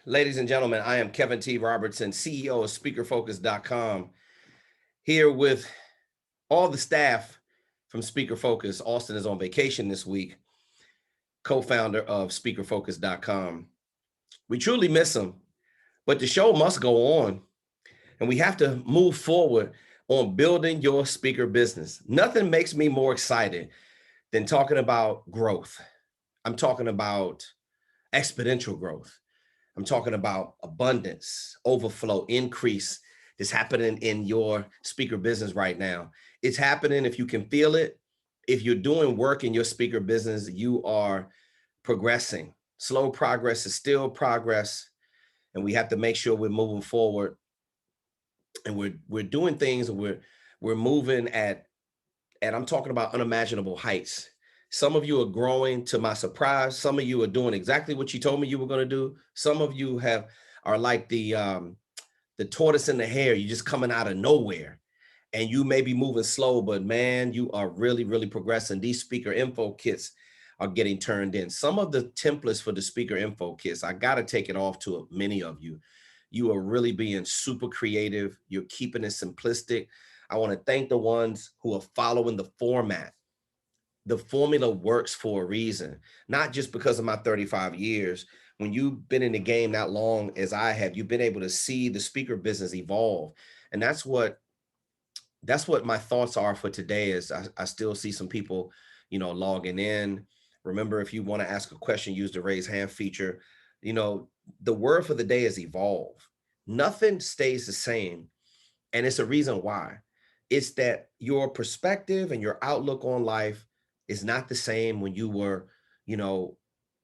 Ladies and gentlemen, I am Kevin T. Robertson, CEO of SpeakerFocus.com, here with all the staff from Speaker Focus. Auston is on vacation this week, co-founder of SpeakerFocus.com. We truly miss him, but the show must go on, and we have to move forward on building your speaker business. Nothing makes me more excited than talking about growth. I'm talking about exponential growth. I'm talking about abundance, overflow, increase that's happening in your speaker business right now. It's happening if you can feel it. If you're doing work in your speaker business, you are progressing. Slow progress is still progress, and we have to make sure we're moving forward and we're doing things, and we're moving at I'm talking about unimaginable heights. Some of you are growing to my surprise. Some of you are doing exactly what you told me you were going to do. Some of you are like the tortoise and the hare. You're just coming out of nowhere, and you may be moving slow, but man, you are really, really progressing. These speaker info kits are getting turned in. Some of the templates for the speaker info kits, I got to take it off to many of you. You are really being super creative. You're keeping it simplistic. I want to thank the ones who are following the format. The formula works for a reason, not just because of my 35 years. When you've been in the game that long as I have, you've been able to see the speaker business evolve. And that's what my thoughts are for today. Is I still see some people, logging in. Remember, if you want to ask a question, use the raise hand feature. The word for the day is evolve. Nothing stays the same. And it's a reason why. It's that your perspective and your outlook on life is not the same when you were,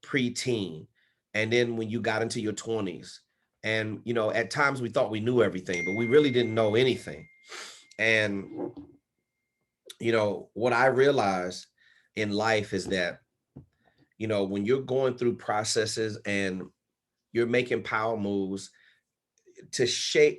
pre-teen. And then when you got into your 20s. And, at times we thought we knew everything, but we really didn't know anything. And, what I realized in life is that, when you're going through processes and you're making power moves to shape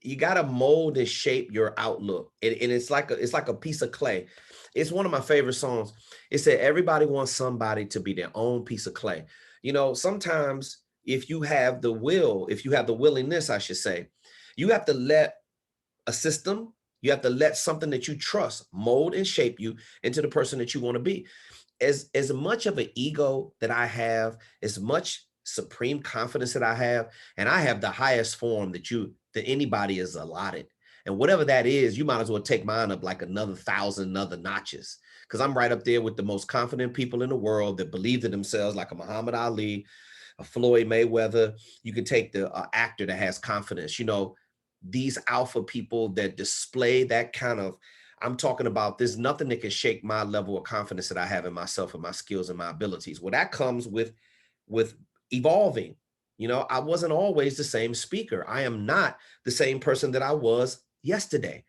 you got to mold and shape your outlook. And it's like a piece of clay. It's one of my favorite songs. It said, everybody wants somebody to be their own piece of clay. Sometimes if you have the willingness, I should say, you have to let a system, you have to let something that you trust mold and shape you into the person that you want to be. As much of an ego that I have, as much supreme confidence that I have, and I have the highest form that anybody is allotted. And whatever that is, you might as well take mine up like another 1,000 other notches, because I'm right up there with the most confident people in the world that believe in themselves, like a Muhammad Ali, a Floyd Mayweather. You can take the actor that has confidence, these alpha people that display that kind of, I'm talking about, there's nothing that can shake my level of confidence that I have in myself and my skills and my abilities. Well, that comes with evolving. I wasn't always the same speaker. I am not the same person that I was yesterday.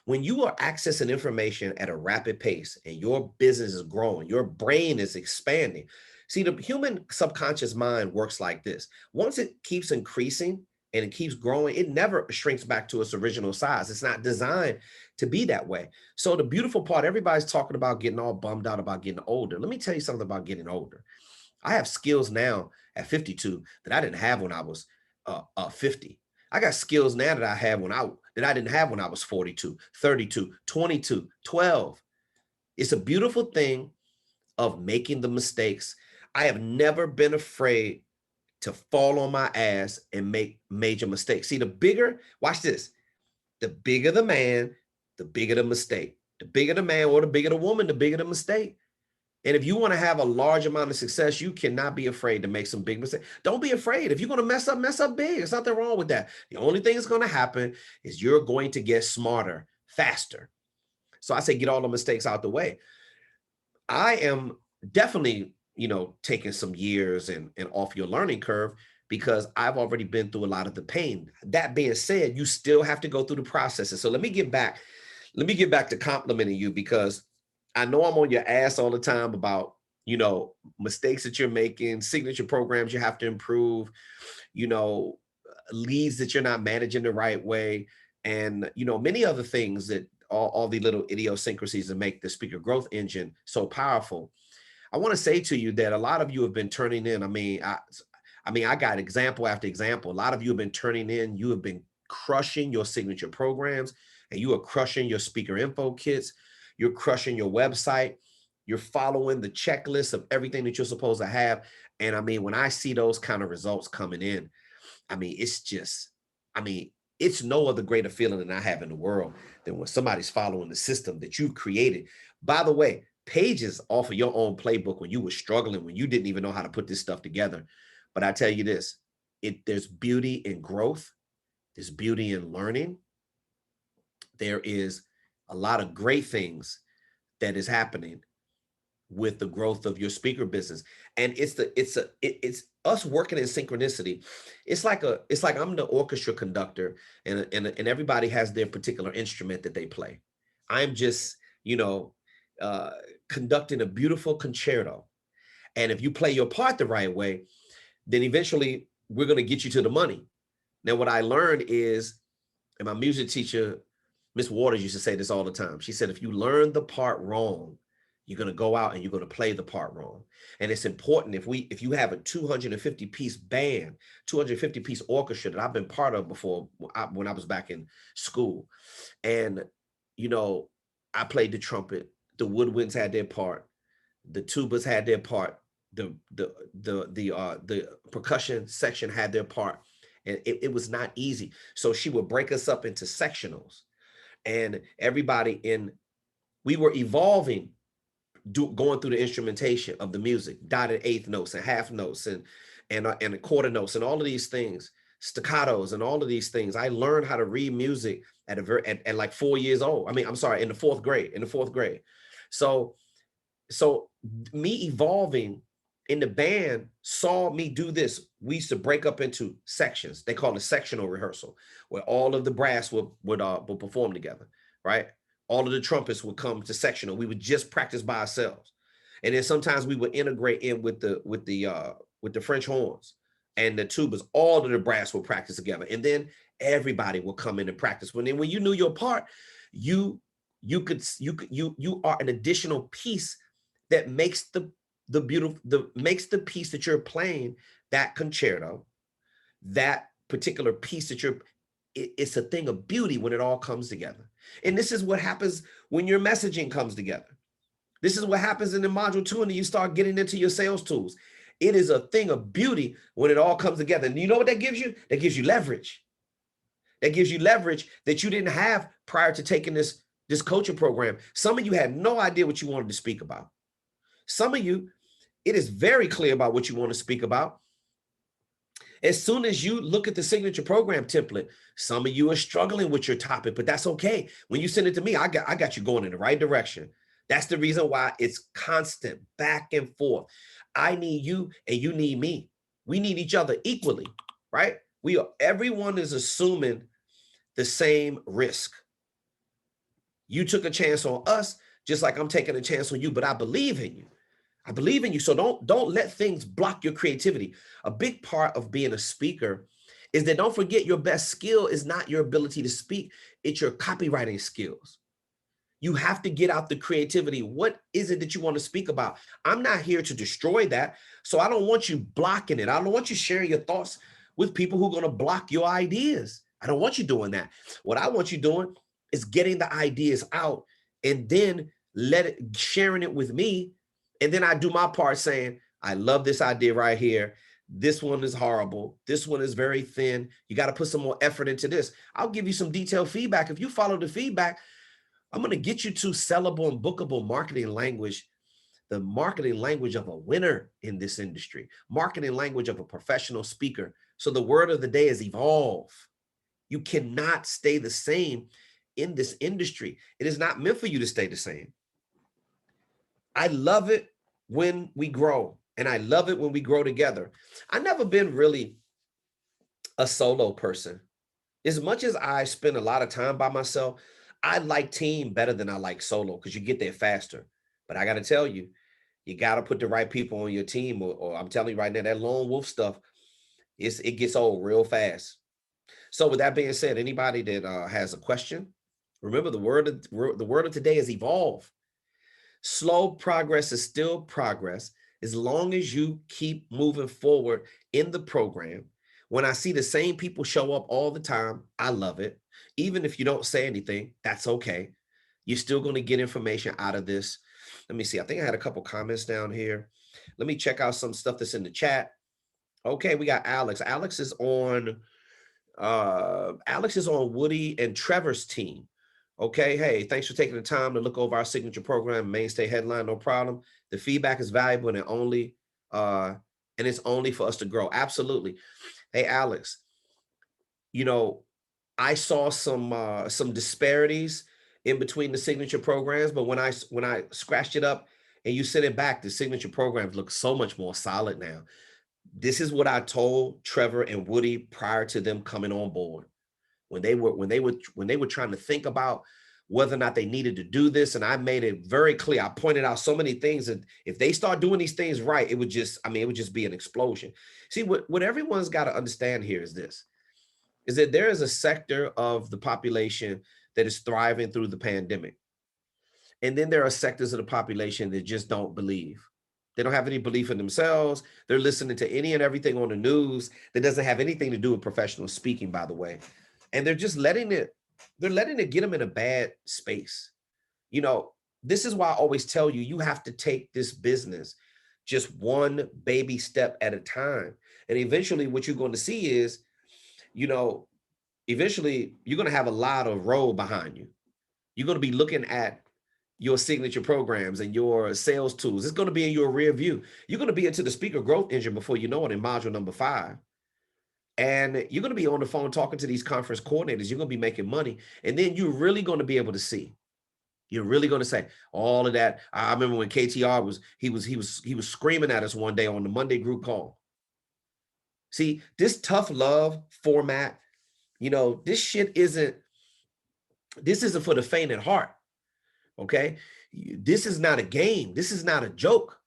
When you are accessing information at a rapid pace and your business is growing, your brain is expanding. See, the human subconscious mind works like this. Once it keeps increasing and it keeps growing, it never shrinks back to its original size. It's not designed to be that way. So the beautiful part, everybody's talking about getting all bummed out about getting older. Let me tell you something about getting older. I have skills now at 52 that I didn't have when I was 50. I got skills now that I didn't have when I was 42, 32, 22, 12. It's a beautiful thing of making the mistakes. I have never been afraid to fall on my ass and make major mistakes. See, watch this, the bigger the man, the bigger the mistake. The bigger the man or the bigger the woman, the bigger the mistake. And if you want to have a large amount of success, you cannot be afraid to make some big mistakes. Don't be afraid. If you're going to mess up big. There's nothing wrong with that. The only thing that's going to happen is you're going to get smarter, faster. So I say, get all the mistakes out the way. I am definitely, taking some years and off your learning curve, because I've already been through a lot of the pain. That being said, you still have to go through the processes. So let me get back to complimenting you, because I know I'm on your ass all the time about, mistakes that you're making, signature programs you have to improve, leads that you're not managing the right way, and, many other things, that all the little idiosyncrasies that make the speaker growth engine so powerful. I want to say to you that a lot of you have been turning in. I mean, I mean, I got example after example. A lot of you have been turning in, you have been crushing your signature programs, and you are crushing your speaker info kits. You're crushing your website. You're following the checklist of everything that you're supposed to have. And I mean, when I see those kind of results coming in, I mean, it's just, I mean, it's no other greater feeling than I have in the world than when somebody's following the system that you've created. By the way, pages off of your own playbook when you were struggling, when you didn't even know how to put this stuff together. But I tell you this, there's beauty in growth. There's beauty in learning. There is a lot of great things that is happening with the growth of your speaker business. And it's us working in synchronicity. It's like I'm the orchestra conductor, and everybody has their particular instrument that they play. I'm just, conducting a beautiful concerto. And if you play your part the right way, then eventually we're going to get you to the money. Now, what I learned is, and my music teacher, Miss Waters, used to say this all the time. She said, if you learn the part wrong, you're going to go out and you're going to play the part wrong. And it's important, if you have a 250 piece band, 250 piece orchestra that I've been part of before when I was back in school. And, I played the trumpet, the woodwinds had their part, the tubas had their part, the percussion section had their part. And it was not easy. So she would break us up into sectionals, and we were evolving, going through the instrumentation of the music, dotted eighth notes and half notes and quarter notes and all of these things, staccatos and all of these things. I learned how to read music at like 4 years old. I mean, I'm sorry, in the fourth grade. So me evolving in the band saw me do this. We used to break up into sections. They call it sectional rehearsal, where all of the brass would perform together, right? All of the trumpets would come to sectional. We would just practice by ourselves. And then sometimes we would integrate in with the French horns and the tubas. All of the brass would practice together. And then everybody will come in and practice. When you knew your part, you are an additional piece that makes makes the piece that you're playing, that concerto, that particular piece that it's a thing of beauty when it all comes together. And this is what happens when your messaging comes together. This is what happens in the module 2, and you start getting into your sales tools. It is a thing of beauty when it all comes together. And you know what that gives you? That gives you leverage. That gives you leverage that you didn't have prior to taking this coaching program. Some of you had no idea what you wanted to speak about. Some of you, it is very clear about what you want to speak about. As soon as you look at the signature program template, some of you are struggling with your topic, but that's okay. When you send it to me, I got you going in the right direction. That's the reason why it's constant back and forth. I need you and you need me. We need each other equally, right? Everyone is assuming the same risk. You took a chance on us, just like I'm taking a chance on you, but I believe in you. I believe in you. So don't let things block your creativity. A big part of being a speaker is that don't forget your best skill is not your ability to speak. It's your copywriting skills. You have to get out the creativity. What is it that you want to speak about? I'm not here to destroy that. So I don't want you blocking it. I don't want you sharing your thoughts with people who are going to block your ideas. I don't want you doing that. What I want you doing is getting the ideas out and then sharing it with me. And then I do my part saying, I love this idea right here. This one is horrible. This one is very thin. You got to put some more effort into this. I'll give you some detailed feedback. If you follow the feedback, I'm going to get you to sellable and bookable marketing language, the marketing language of a winner in this industry, marketing language of a professional speaker. So the word of the day is evolve. You cannot stay the same in this industry. It is not meant for you to stay the same. I love it when we grow, and I love it when we grow together. I've never been really a solo person. As much as I spend a lot of time by myself, I like team better than I like solo because you get there faster. But I got to tell you, you got to put the right people on your team, or I'm telling you right now, that lone wolf stuff, it gets old real fast. So with that being said, anybody that has a question, remember the word of today is evolve. Slow progress is still progress. As long as you keep moving forward in the program, when I see the same people show up all the time, I love it. Even if you don't say anything, that's okay. You're still going to get information out of this. Let me see. I think I had a couple comments down here. Let me check out some stuff that's in the chat. Okay, we got Alex. Alex is on Woody and Trevor's team. Okay, hey, thanks for taking the time to look over our signature program, mainstay headline, no problem. The feedback is valuable and it's only for us to grow. Absolutely. Hey, Alex, you know, I saw some disparities in between the signature programs, but when I scratched it up and you sent it back, the signature programs look so much more solid now. This is what I told Trevor and Woody prior to them coming on board. When they were trying to think about whether or not they needed to do this, and I made it very clear. I pointed out so many things that if they start doing these things right, it would just be an explosion. See, what everyone's got to understand here is this, is that there is a sector of the population that is thriving through the pandemic. And then there are sectors of the population that just don't believe. They don't have any belief in themselves. They're listening to any and everything on the news that doesn't have anything to do with professional speaking, by the way. And they're just they're letting it get them in a bad space. You know, this is why I always tell you, you have to take this business just one baby step at a time. And eventually what you're going to see is, you know, eventually you're going to have a lot of road behind you. You're going to be looking at your signature programs and your sales tools. It's going to be in your rear view. You're going to be into the speaker growth engine before you know it in module number 5. And you're going to be on the phone talking to these conference coordinators. You're going to be making money. And then you're really going to be able to see. You're really going to say all of that. I remember when KTR was screaming at us one day on the Monday group call. See, this tough love format, you know, this isn't for the faint at heart. Okay. This is not a game. This is not a joke.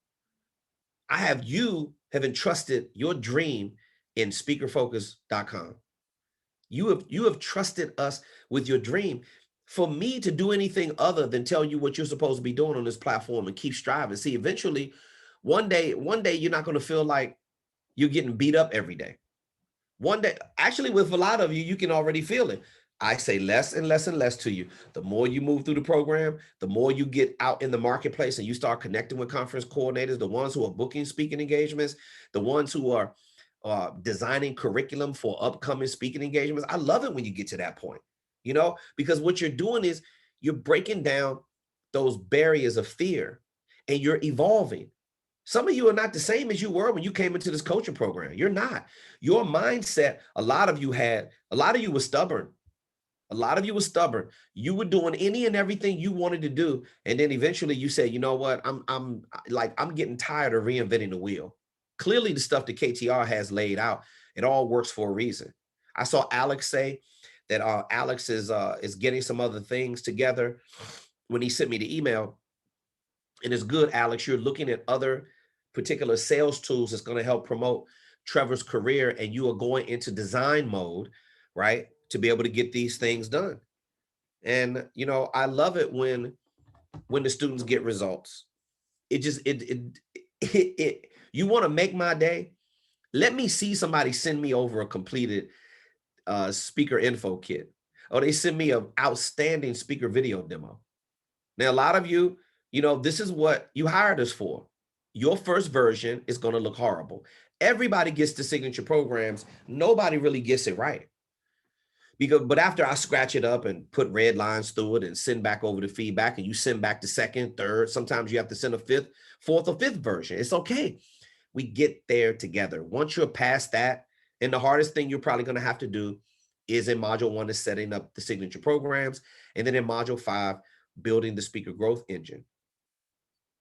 You have entrusted your dream in speakerfocus.com. You have trusted us with your dream. For me to do anything other than tell you what you're supposed to be doing on this platform and keep striving. See, eventually, one day you're not going to feel like you're getting beat up every day. One day, actually, with a lot of you, you can already feel it. I say less and less and less to you. The more you move through the program, the more you get out in the marketplace and you start connecting with conference coordinators, the ones who are booking speaking engagements, the ones who are designing curriculum for upcoming speaking engagements. I love it when you get to that point, you know, because what you're doing is you're breaking down those barriers of fear and you're evolving. Some of you are not the same as you were when you came into this coaching program. You're not. Your mindset, a lot of you were stubborn. A lot of you were stubborn. You were doing any and everything you wanted to do. And then eventually you said, you know what? I'm getting tired of reinventing the wheel. Clearly the stuff that KTR has laid out, it all works for a reason. I saw Alex say that Alex is getting some other things together when he sent me the email. And it's good, Alex, you're looking at other particular sales tools that's going to help promote Trevor's career, and you are going into design mode, right, to be able to get these things done. And, you know, I love it when the students get results. You want to make my day? Let me see somebody send me over a completed speaker info kit, or they send me an outstanding speaker video demo. Now, a lot of you, you know, this is what you hired us for. Your first version is going to look horrible. Everybody gets the signature programs. Nobody really gets it right. But after I scratch it up and put red lines through it and send back over the feedback, and you send back the second, third, sometimes you have to send a fourth or fifth version. It's okay. We get there together. Once you're past that, and the hardest thing you're probably going to have to do is in module 1 is setting up the signature programs. And then in module 5, building the speaker growth engine.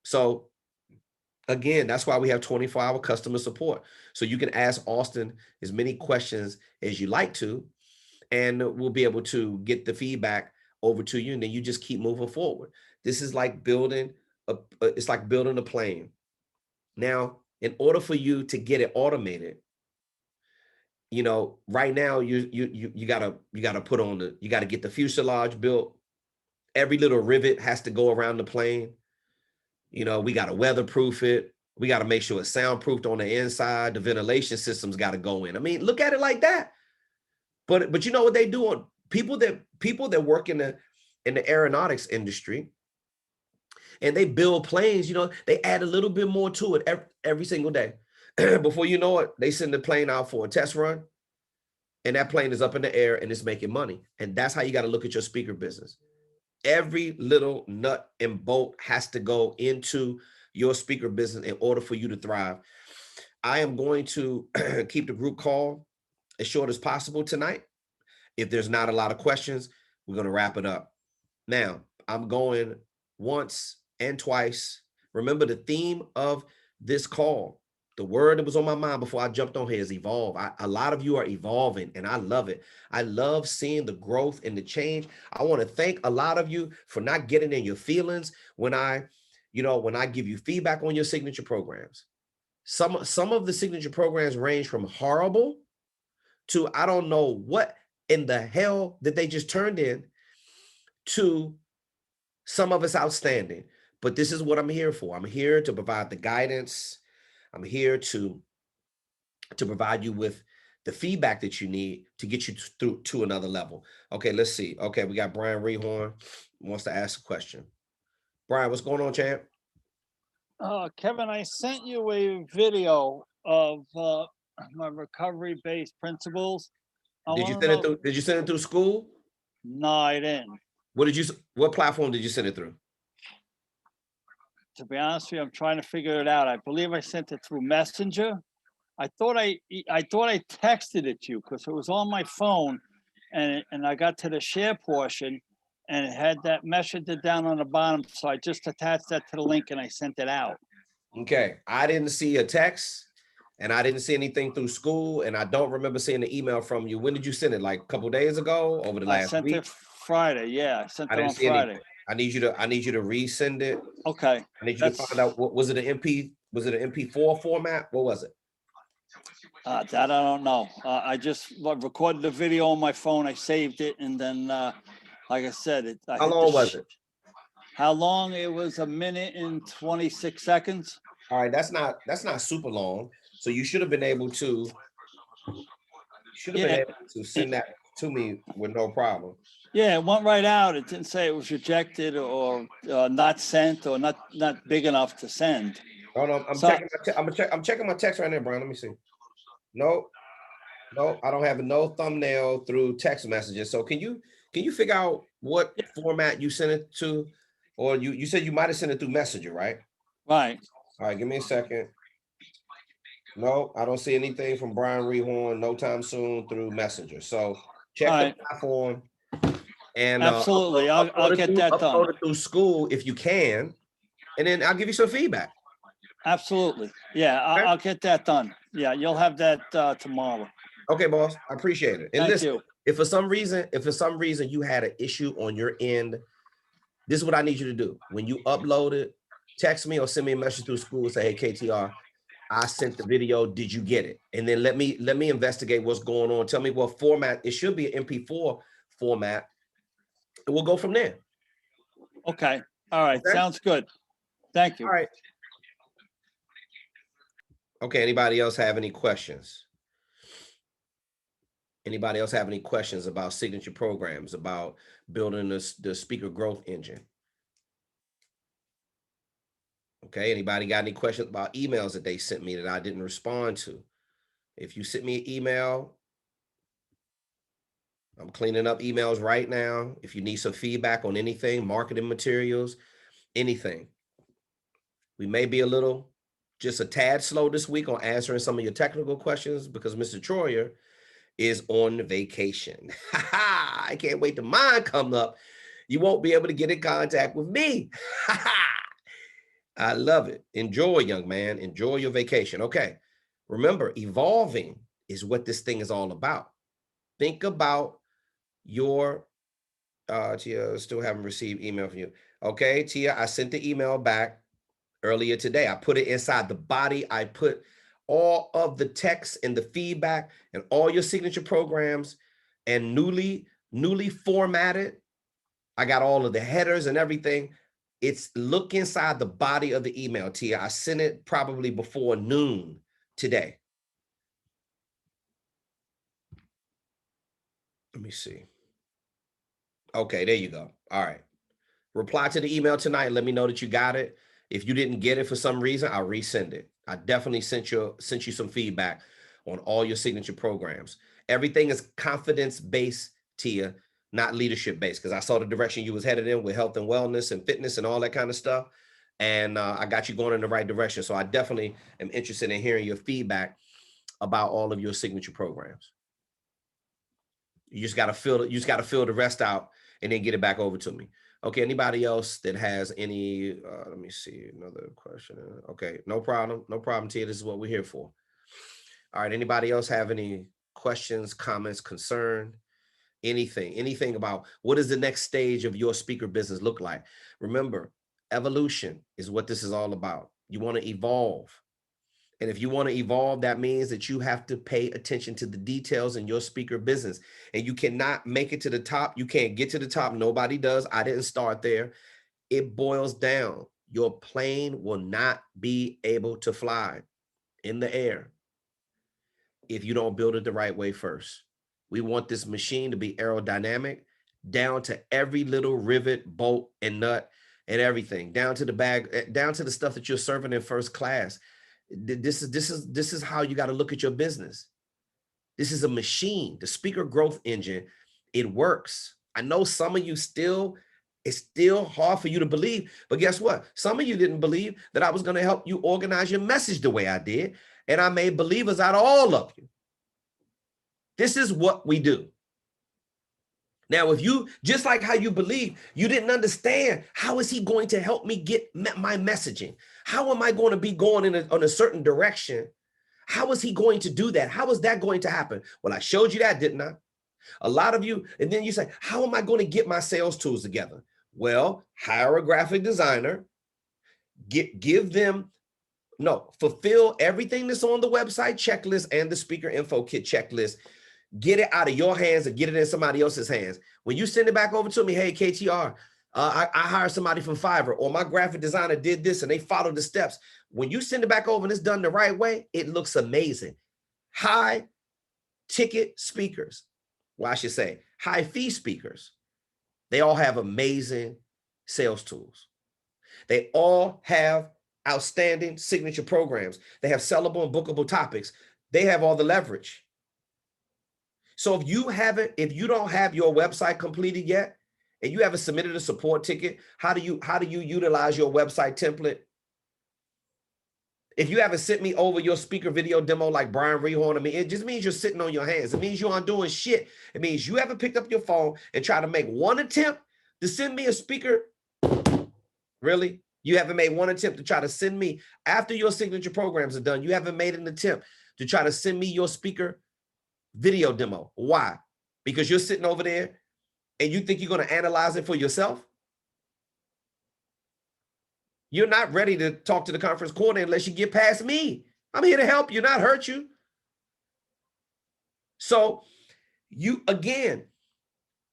So again, that's why we have 24-hour customer support. So you can ask Auston as many questions as you like to, and we'll be able to get the feedback over to you. And then you just keep moving forward. This is like it's like building a plane. Now, in order for you to get it automated, you know, right now you gotta get the fuselage built. Every little rivet has to go around the plane. You know, we got to weatherproof it. We got to make sure it's soundproofed on the inside. The ventilation system's got to go in. I mean, look at it like that. But you know what they do on people that work in the aeronautics industry and they build planes, you know, they add a little bit more to it every single day. Before you know it, they send the plane out for a test run and that plane is up in the air and it's making money. And that's how you got to look at your speaker business. Every little nut and bolt has to go into your speaker business in order for you to thrive. I am going to keep the group call as short as possible tonight. If there's not a lot of questions, we're going to wrap it up. Now, I'm going once and twice. Remember the theme of this call, the word that was on my mind before I jumped on here is evolve. A lot of you are evolving and I love it. I love seeing the growth and the change. I want to thank a lot of you for not getting in your feelings when I give you feedback on your signature programs. Some of the signature programs range from horrible to I don't know what in the hell that they just turned in to some of it's outstanding. But this is what I'm here for. I'm here to provide the guidance. I'm here to provide you with the feedback that you need to get you through to another level. Okay, let's see. Okay, we got Brian Rehorn wants to ask a question. Brian, what's going on, champ? Kevin, I sent you a video of my recovery-based principles. Did you send it through school? No, I didn't. What platform did you send it through? To be honest with you, I'm trying to figure it out. I believe I sent it through Messenger. I thought I texted it to you because it was on my phone, and I got to the share portion, and it had that messenger down on the bottom. So I just attached that to the link and I sent it out. Okay, I didn't see a text, and I didn't see anything through school, and I don't remember seeing the email from you. When did you send it? Like a couple days ago, over the last week? I sent it Friday. Yeah, I sent it on Friday. Anything. I need you to resend it. Okay. I need you to find out what was it an MP? Was it an MP4 format? What was it? That I don't know. I just recorded the video on my phone. I saved it, and then, like I said, how long was it? How long? It was 1 minute and 26 seconds. All right, that's not super long. So you should have been able to. Send that to me with no problem. Yeah, it went right out. It didn't say it was rejected or not sent or not big enough to send. Oh no, I'm checking my text right now, Brian. Let me see. No, I don't have no thumbnail through text messages. So can you figure out what format you sent it to, or you said you might have sent it through Messenger, right? Right. All right, give me a second. No, I don't see anything from Brian Rehorn no time soon through Messenger. So check the platform. And absolutely, I'll get that done. Upload it through school if you can, and then I'll give you some feedback. Absolutely, yeah, I'll get that done. Yeah, you'll have that tomorrow. Okay, boss, I appreciate it. And Thank listen, you. If for some reason you had an issue on your end, this is what I need you to do. When you upload it, text me or send me a message through school and say, "Hey, KTR, I sent the video. Did you get it?" And then let me investigate what's going on. Tell me what format. It should be an MP4 format. And we'll go from there. Okay. All right. Okay. Sounds good. Thank you. All right. Okay. Anybody else have any questions? Anybody else have any questions about signature programs, about building the speaker growth engine? Okay. Anybody got any questions about emails that they sent me that I didn't respond to? If you sent me an email, I'm cleaning up emails right now. If you need some feedback on anything, marketing materials, anything. We may be just a tad slow this week on answering some of your technical questions because Mr. Troyer is on vacation. I can't wait till mine come up. You won't be able to get in contact with me. I love it. Enjoy, young man. Enjoy your vacation. Okay. Remember, evolving is what this thing is all about. Think about your Tia, still haven't received email from you. Okay, Tia, I sent the email back earlier today. I put it inside the body. I put all of the text and the feedback and all your signature programs and newly formatted. I got all of the headers and everything It's look inside the body of the email, Tia. I sent it probably before noon today. Let me see. Okay, there you go. All right. Reply to the email tonight. Let me know that you got it. If you didn't get it for some reason, I'll resend it. I definitely sent you some feedback on all your signature programs. Everything is confidence-based, Tia, not leadership-based, because I saw the direction you was headed in with health and wellness and fitness and all that kind of stuff. And I got you going in the right direction. So I definitely am interested in hearing your feedback about all of your signature programs. You just got to fill the rest out and then get it back over to me. Okay, anybody else that has any, let me see, another question. Okay, no problem, Tia. This is what we're here for. All right, anybody else have any questions, comments, concern, anything about what does the next stage of your speaker business look like? Remember, evolution is what this is all about. You want to evolve. And if you want to evolve, that means that you have to pay attention to the details in your speaker business. And you cannot make it to the top. You can't get to the top. Nobody does. I didn't start there. It boils down. Your plane will not be able to fly in the air if you don't build it the right way first. We want this machine to be aerodynamic down to every little rivet, bolt, and nut and everything, down to the bag, down to the stuff that you're serving in first class. This is how you got to look at your business. This is a machine. The speaker growth engine, it works. I know some of you it's still hard for you to believe, but guess what? Some of you didn't believe that I was going to help you organize your message the way I did, and I made believers out of all of you. This is what we do. Now, if you, just like how you believe, you didn't understand, how is he going to help me get my messaging? How am I going to be going in a certain direction? How is he going to do that? How is that going to happen? Well, I showed you that, didn't I? A lot of you, and then you say, how am I going to get my sales tools together? Well, hire a graphic designer, fulfill everything that's on the website checklist and the speaker info kit checklist. Get it out of your hands and get it in somebody else's hands. When you send it back over to me, hey, KTR, I hired somebody from Fiverr, or my graphic designer did this and they followed the steps. When you send it back over and it's done the right way, it looks amazing. High ticket speakers, well, I should say high fee speakers, they all have amazing sales tools. They all have outstanding signature programs. They have sellable and bookable topics. They have all the leverage. So if you don't have your website completed yet, and you haven't submitted a support ticket, how do you utilize your website template? If you haven't sent me over your speaker video demo like Brian Rehorn, I mean, it just means you're sitting on your hands. It means you aren't doing shit. It means you haven't picked up your phone and tried to make one attempt to send me a speaker. Really? You haven't made one attempt to try to send me, after your signature programs are done, you haven't made an attempt to try to send me your speaker video demo. Why? Because you're sitting over there and you think you're going to analyze it for yourself? You're not ready to talk to the conference coordinator unless you get past me. I'm here to help you, not hurt you. So again,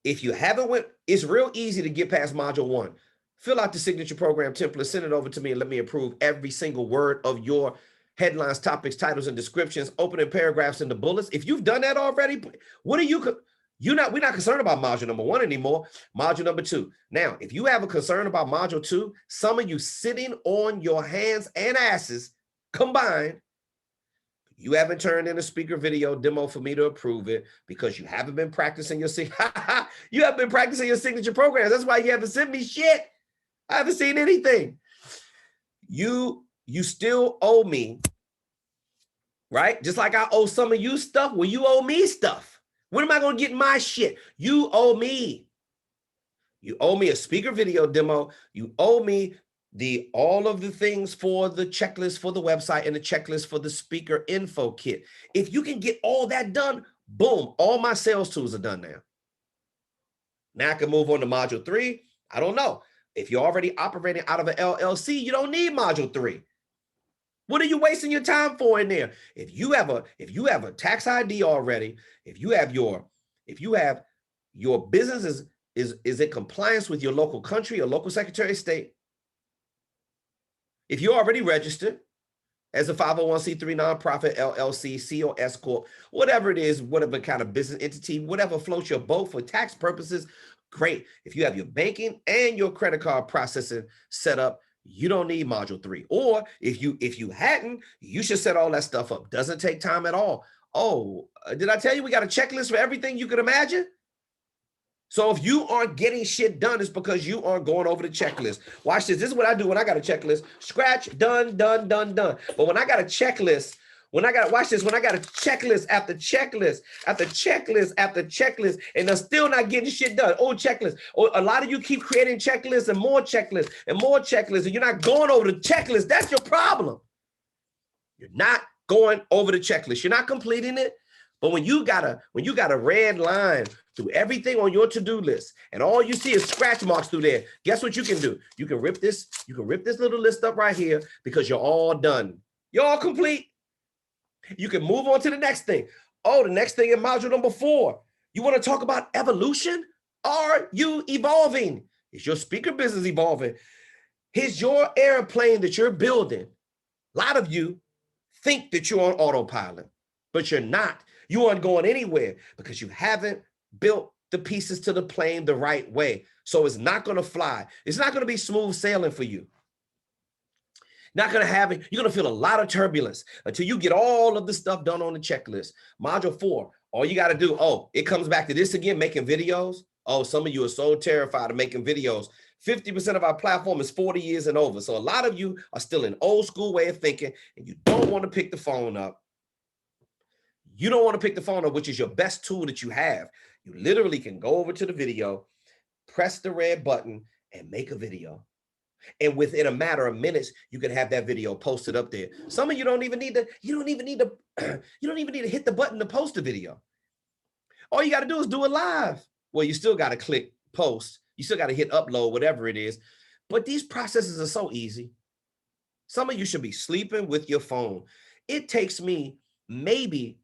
if you haven't it's real easy to get past module 1. Fill out the signature program template, send it over to me, and let me approve every single word of your headlines, topics, titles, and descriptions, opening paragraphs, and the bullets. If you've done that already, we're not concerned about module number 1 anymore. Module number 2. Now, if you have a concern about module 2, some of you sitting on your hands and asses combined, you haven't turned in a speaker video demo for me to approve it because you haven't been practicing your you haven't been practicing your signature programs. That's why you haven't sent me shit. I haven't seen anything. You still owe me, right? Just like I owe some of you stuff. Well, you owe me stuff. When am I going to get my shit? You owe me. You owe me a speaker video demo. You owe me all of the things for the checklist for the website and the checklist for the speaker info kit. If you can get all that done, boom, all my sales tools are done now. Now I can move on to module 3. I don't know. If you're already operating out of an LLC, you don't need module 3. What are you wasting your time for in there? If you have a tax ID already, if you have your business is in compliance with your local country or local Secretary of State, If you're already registered as a 501c3 nonprofit, LLC, C or S Corp, whatever it is, whatever kind of business entity, whatever floats your boat for tax purposes, great. If you have your banking and your credit card processing set up, you don't need module 3. Or if you hadn't, you should set all that stuff up. Doesn't take time at all. Oh, did I tell you we got a checklist for everything you could imagine? So if you aren't getting shit done, it's because you aren't going over the checklist. Watch this. This is what I do when I got a checklist. Scratch, done, done, done, done. But when I got a checklist, watch this, when I got a checklist after checklist, after checklist, after checklist, and they're still not getting shit done. Oh, checklist. Oh, a lot of you keep creating checklists and more checklists and more checklists, and you're not going over the checklist. That's your problem. You're not going over the checklist. You're not completing it. But when you got a red line through everything on your to-do list, and all you see is scratch marks through there, guess what you can do? You can rip this little list up right here because you're all done. You're all complete. You can move on to the next thing. Oh, the next thing in module number 4. You want to talk about evolution? Are you evolving? Is your speaker business evolving? Is your airplane that you're building? A lot of you think that you're on autopilot, but you're not. You aren't going anywhere because you haven't built the pieces to the plane the right way. So it's not going to fly. It's not going to be smooth sailing for you. Not going to have it. You're going to feel a lot of turbulence until you get all of the stuff done on the checklist. Module 4, all you got to do, oh, it comes back to this again, making videos. Oh, some of you are so terrified of making videos. 50% of our platform is 40 years and over. So a lot of you are still in old school way of thinking, and you don't want to pick the phone up. You don't want to pick the phone up, which is your best tool that you have. You literally can go over to the video, press the red button, and make a video. And within a matter of minutes, you can have that video posted up there. Some of you don't even need to hit the button to post the video. All you got to do is do it live. Well, you still got to click post. You still got to hit upload, whatever it is. But these processes are so easy. Some of you should be sleeping with your phone. It takes me maybe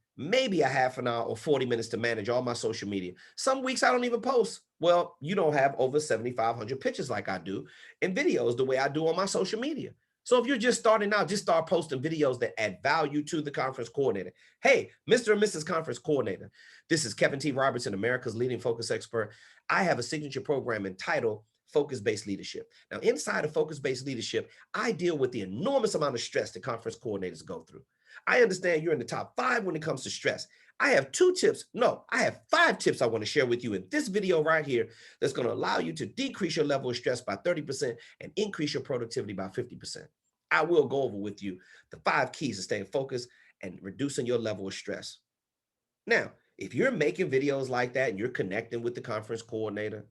a half an hour or 40 minutes to manage all my social media. Some weeks I don't even post. Well, you don't have over 7,500 pictures like I do and videos the way I do on my social media. So if you're just starting out, just start posting videos that add value to the conference coordinator. Hey, Mr. and Mrs. Conference Coordinator, this is Kevin T. Robertson, America's leading focus expert. I have a signature program entitled Focus-Based Leadership. Now, inside of Focus-Based Leadership, I deal with the enormous amount of stress that conference coordinators go through. I understand you're in the top 5 when it comes to stress. I have 2 tips. No, I have 5 tips I want to share with you in this video right here that's going to allow you to decrease your level of stress by 30% and increase your productivity by 50%. I will go over with you the 5 keys to staying focused and reducing your level of stress. Now, if you're making videos like that and you're connecting with the conference coordinator,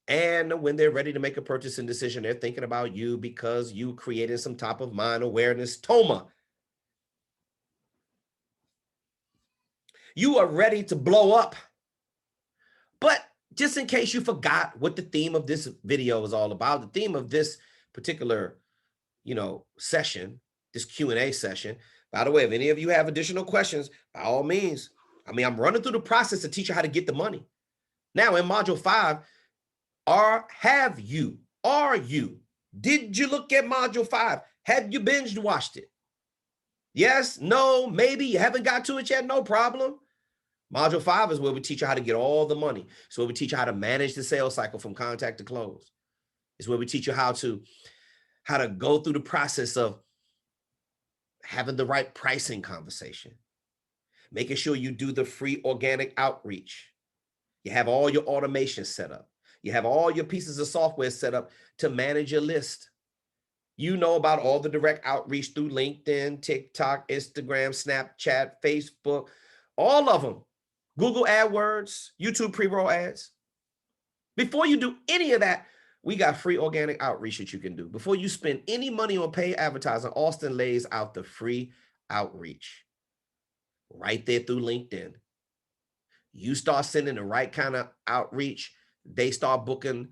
and when they're ready to make a purchasing decision, they're thinking about you because you created some top of mind awareness, TOMA. You are ready to blow up. But just in case you forgot what the theme of this video is all about, the theme of this particular, session, this Q&A session, by the way, if any of you have additional questions, by all means, I'm running through the process to teach you how to get the money. Now in module 5, did you look at module 5? Have you binge watched it? Yes, no, maybe you haven't got to it yet, no problem. Module 5 is where we teach you how to get all the money. It's where we teach you how to manage the sales cycle from contact to close. It's where we teach you how to go through the process of having the right pricing conversation, making sure you do the free organic outreach. You have all your automation set up. You have all your pieces of software set up to manage your list. You know about all the direct outreach through LinkedIn, TikTok, Instagram, Snapchat, Facebook, all of them. Google AdWords, YouTube pre-roll ads. Before you do any of that, we got free organic outreach that you can do. Before you spend any money on paid advertising, Auston lays out the free outreach right there through LinkedIn. You start sending the right kind of outreach, they start booking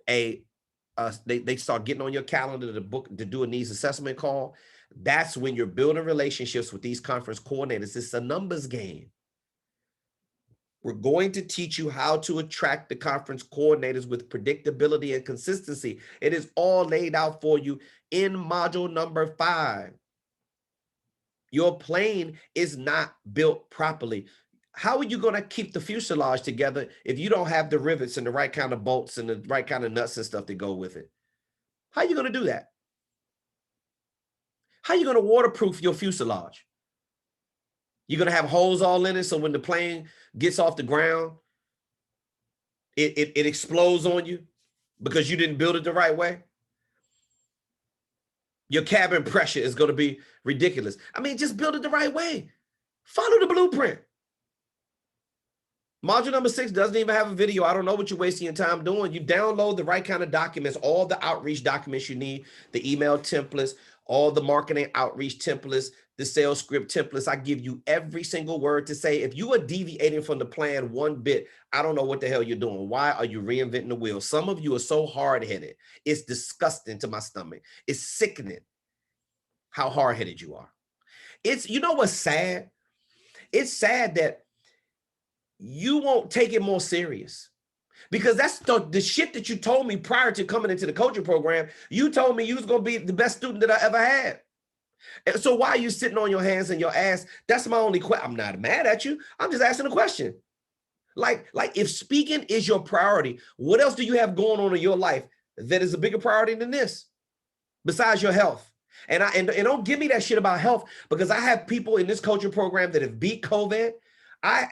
they start getting on your calendar to do a needs assessment call. That's when you're building relationships with these conference coordinators. It's a numbers game. We're going to teach you how to attract the conference coordinators with predictability and consistency. It is all laid out for you in module number 5. Your plane is not built properly. How are you going to keep the fuselage together if you don't have the rivets and the right kind of bolts and the right kind of nuts and stuff that go with it? How are you going to do that? How are you going to waterproof your fuselage? You're going to have holes all in it so when the plane gets off the ground, it explodes on you because you didn't build it the right way? Your cabin pressure is going to be ridiculous. I mean, just build it the right way. Follow the blueprint. Module number 6 doesn't even have a video. I don't know what you're wasting your time doing. You download the right kind of documents, all the outreach documents you need, the email templates, all the marketing outreach templates, the sales script templates. I give you every single word to say. If you are deviating from the plan one bit, I don't know what the hell you're doing. Why are you reinventing the wheel? Some of you are so hard-headed. It's disgusting to my stomach. It's sickening how hard-headed you are. You know what's sad? It's sad that you won't take it more serious, because that's the shit that you told me prior to coming into the coaching program. You told me you was going to be the best student that I ever had. And so why are you sitting on your hands and your ass? That's my only question. I'm not mad at you. I'm just asking a question. Like if speaking is your priority, what else do you have going on in your life that is a bigger priority than this besides your health? And don't give me that shit about health, because I have people in this coaching program that have beat COVID. I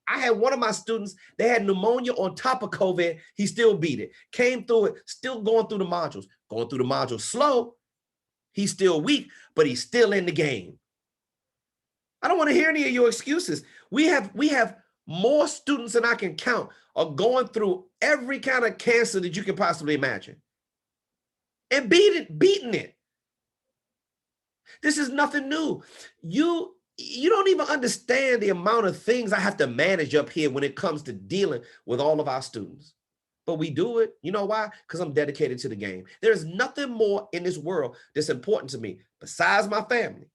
had one of my students, they had pneumonia on top of COVID. He still beat it, came through it, still going through the modules slow. He's still weak, but he's still in the game. I don't want to hear any of your excuses. We have more students than I can count are going through every kind of cancer that you can possibly imagine and beating it. This is nothing new. You don't even understand the amount of things I have to manage up here when it comes to dealing with all of our students. But we do it. You know why? Because I'm dedicated to the game. There's nothing more in this world that's important to me besides my family,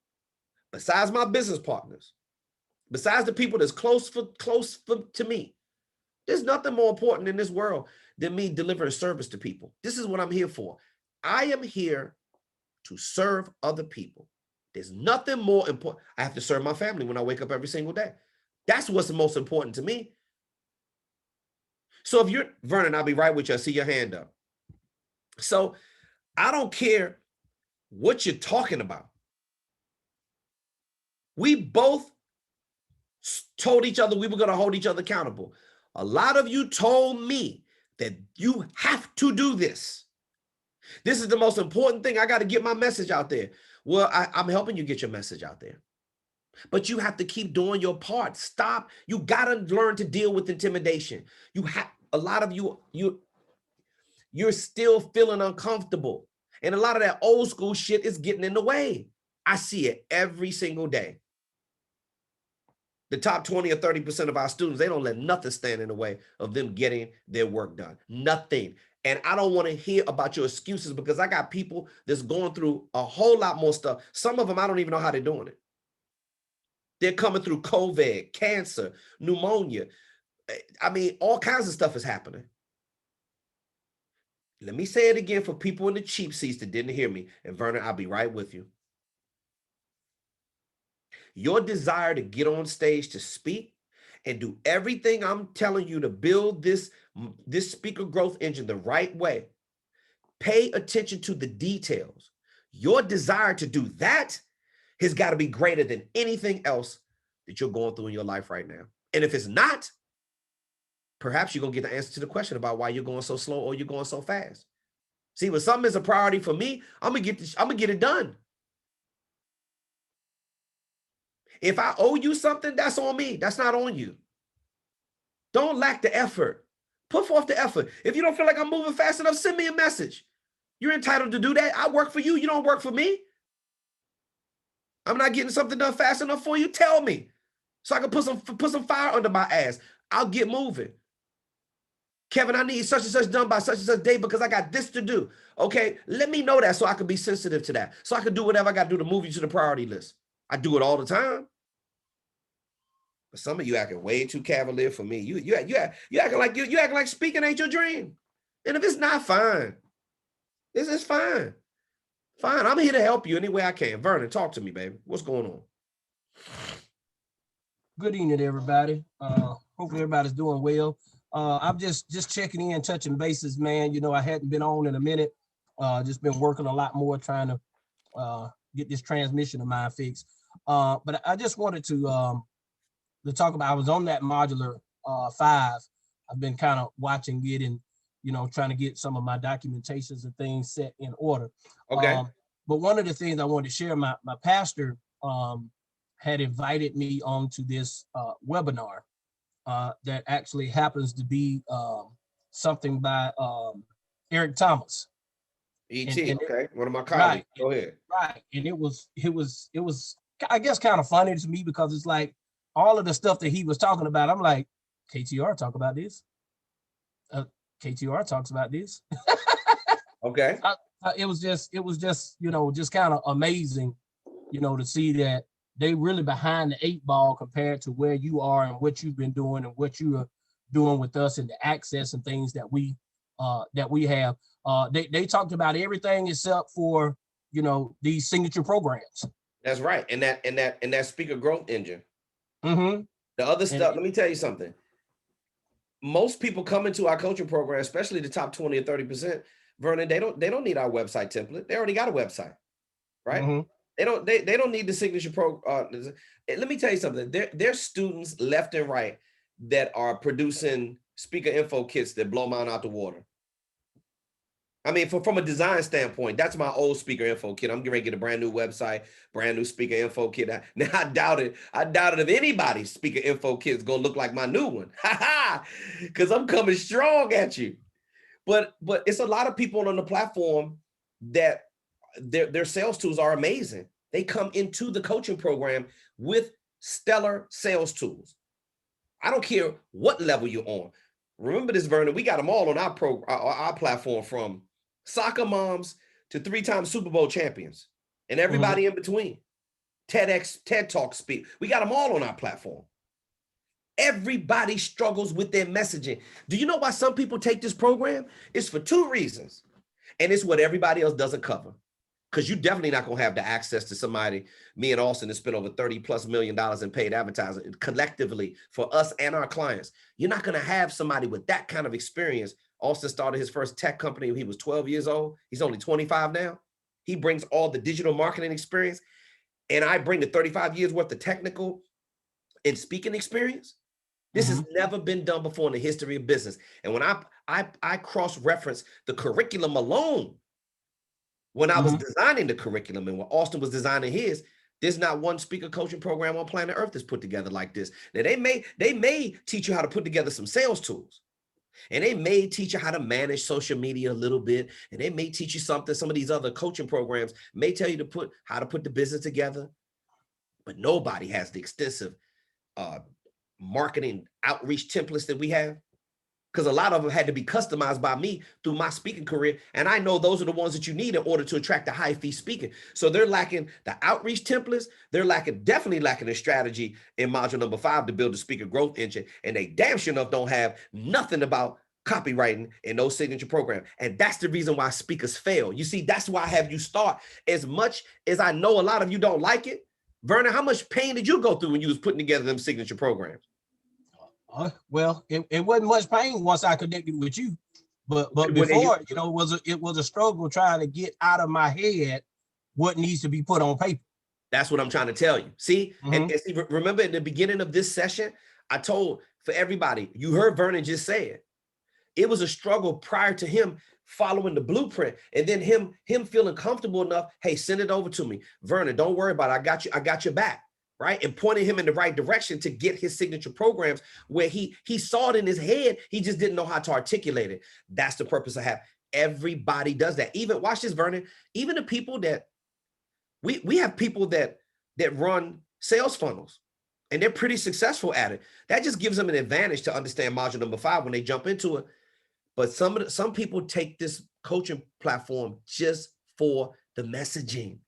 besides my business partners, besides the people that's close to me. There's nothing more important in this world than me delivering service to people. This is what I'm here for. I am here to serve other people. There's nothing more important. I have to serve my family when I wake up every single day. That's what's the most important to me. So if you're, Vernon, I'll be right with you. I see your hand up. So I don't care what you're talking about. We both told each other we were going to hold each other accountable. A lot of you told me that you have to do this. This is the most important thing. I got to get my message out there. Well, I'm helping you get your message out there. But you have to keep doing your part. Stop. You got to learn to deal with intimidation. A lot of you're still feeling uncomfortable. And a lot of that old school shit is getting in the way. I see it every single day. The top 20 or 30% of our students, they don't let nothing stand in the way of them getting their work done. Nothing. And I don't want to hear about your excuses, because I got people that's going through a whole lot more stuff. Some of them, I don't even know how they're doing it. They're coming through COVID, cancer, pneumonia. I mean, all kinds of stuff is happening. Let me say it again for people in the cheap seats that didn't hear me. And Vernon, I'll be right with you. Your desire to get on stage to speak and do everything I'm telling you to build this speaker growth engine the right way. Pay attention to the details. Your desire to do that has got to be greater than anything else that you're going through in your life right now. And if it's not, perhaps you're going to get the answer to the question about why you're going so slow or you're going so fast. See, when something is a priority for me, I'm going to get it done. If I owe you something, that's on me. That's not on you. Don't lack the effort. Put forth the effort. If you don't feel like I'm moving fast enough, send me a message. You're entitled to do that. I work for you. You don't work for me. I'm not getting something done fast enough for you. Tell me so I can put some fire under my ass. I'll get moving. Kevin, I need such and such done by such and such day because I got this to do. Okay, let me know that so I can be sensitive to that. So I can do whatever I got to do to move you to the priority list. I do it all the time. But some of you acting way too cavalier for me. You acting like you acting like speaking ain't your dream. And if it's not, fine. This is fine. Fine. I'm here to help you any way I can. Vernon, talk to me, baby. What's going on? Good evening, everybody. Hopefully everybody's doing well. I'm just checking in, touching bases, man. You know, I hadn't been on in a minute. Just been working a lot more trying to get this transmission of mine fixed. But I just wanted to talk about, I was on that modular 5. I've been kind of watching it and, you know, trying to get some of my documentations and things set in order. Okay. But one of the things I wanted to share, my pastor had invited me onto this webinar that actually happens to be something by Eric Thomas. E.T., okay, one of my colleagues. Right, go ahead. Right, and it was, I guess, kind of funny to me because it's like all of the stuff that he was talking about. I'm like, KTR talk about this. KTR talks about this. Okay. It was just, you know, just kind of amazing, you know, to see that they really behind the 8 ball compared to where you are and what you've been doing and what you are doing with us and the access and things that we have. They talked about everything except for, you know, these signature programs. That's right. And that speaker growth engine. Mm-hmm. The other stuff, let me tell you something. Most people come into our coaching program, especially the top 20 or 30%, Vernon, they don't need our website template. They already got a website, right? Mm-hmm. They don't need the signature let me tell you something. There's students left and right that are producing speaker info kits that blow mine out the water. I mean, from a design standpoint, that's my old speaker info kit. I'm getting ready to get a brand new website, brand new speaker info kit. Now I doubt it if anybody's speaker info kit is gonna look like my new one. Because I'm coming strong at you. But it's a lot of people on the platform that their sales tools are amazing. They come into the coaching program with stellar sales tools. I don't care what level you're on. Remember this, Vernon, we got them all on our platform, from soccer moms to 3-time Super Bowl champions and everybody in between. TED Talk speak. We got them all on our platform. Everybody struggles with their messaging. Do you know why some people take this program? It's for 2 reasons. And it's what everybody else doesn't cover. Because you're definitely not going to have the access to somebody, me and Auston, that spent over $30+ million in paid advertising collectively for us and our clients. You're not going to have somebody with that kind of experience. Auston started his first tech company when he was 12 years old. He's only 25 now. He brings all the digital marketing experience, and I bring the 35 years worth of technical and speaking experience. This has never been done before in the history of business. And when I cross-reference the curriculum alone, when I was designing the curriculum and when Auston was designing his, there's not one speaker coaching program on planet Earth that's put together like this. Now they may teach you how to put together some sales tools, and they may teach you how to manage social media a little bit, and they may teach you something. Some of these other coaching programs may tell you how to put the business together, but nobody has the extensive marketing outreach templates that we have. Because a lot of them had to be customized by me through my speaking career. And I know those are the ones that you need in order to attract the high fee speaking. So they're lacking the outreach templates. They're definitely lacking a strategy in module number 5 to build a speaker growth engine. And they damn sure enough don't have nothing about copywriting in those signature programs. And that's the reason why speakers fail. You see, that's why I have you start. As much as I know a lot of you don't like it, Vernon, how much pain did you go through when you was putting together them signature programs? Well, it wasn't much pain once I connected with you, but before, you know, it was a struggle trying to get out of my head what needs to be put on paper. That's what I'm trying to tell you. See, and see, remember in the beginning of this session, I told for everybody, you heard Vernon just say it. It was a struggle prior to him following the blueprint, and then him feeling comfortable enough. Hey, send it over to me, Vernon. Don't worry about it. I got your back. Right, and pointing him in the right direction to get his signature programs where he saw it in his head, he just didn't know how to articulate it. That's the purpose I have. Everybody does that. Even, watch this, Vernon, even the people that, we have people that run sales funnels, and they're pretty successful at it. That just gives them an advantage to understand module number 5 when they jump into it. But some people take this coaching platform just for the messaging.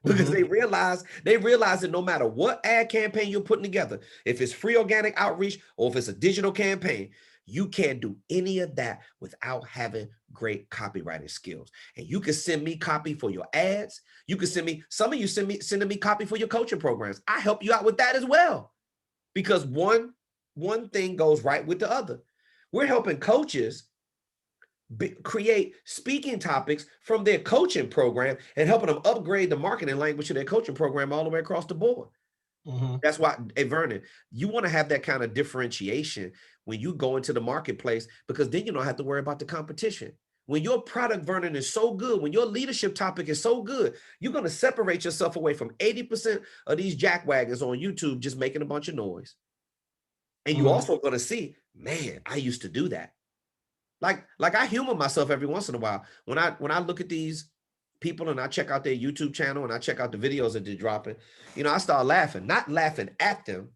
because they realize that no matter what ad campaign you're putting together, if it's free organic outreach or if it's a digital campaign, you can't do any of that without having great copywriting skills. And you can send me copy for your ads. You can send me, some of you sending me copy for your coaching programs. I help you out with that as well, because one thing goes right with the other. We're helping coaches create speaking topics from their coaching program and helping them upgrade the marketing language of their coaching program all the way across the board. That's why, hey, Vernon, you want to have that kind of differentiation when you go into the marketplace, because then you don't have to worry about the competition. When your product, Vernon, is so good, when your leadership topic is so good, you're going to separate yourself away from 80% of these jackwagons on YouTube just making a bunch of noise. And you also going to see, man, I used to do that. Like I humor myself every once in a while when I look at these people and I check out their YouTube channel and I check out the videos that they're dropping. You know, I start laughing, not laughing at them,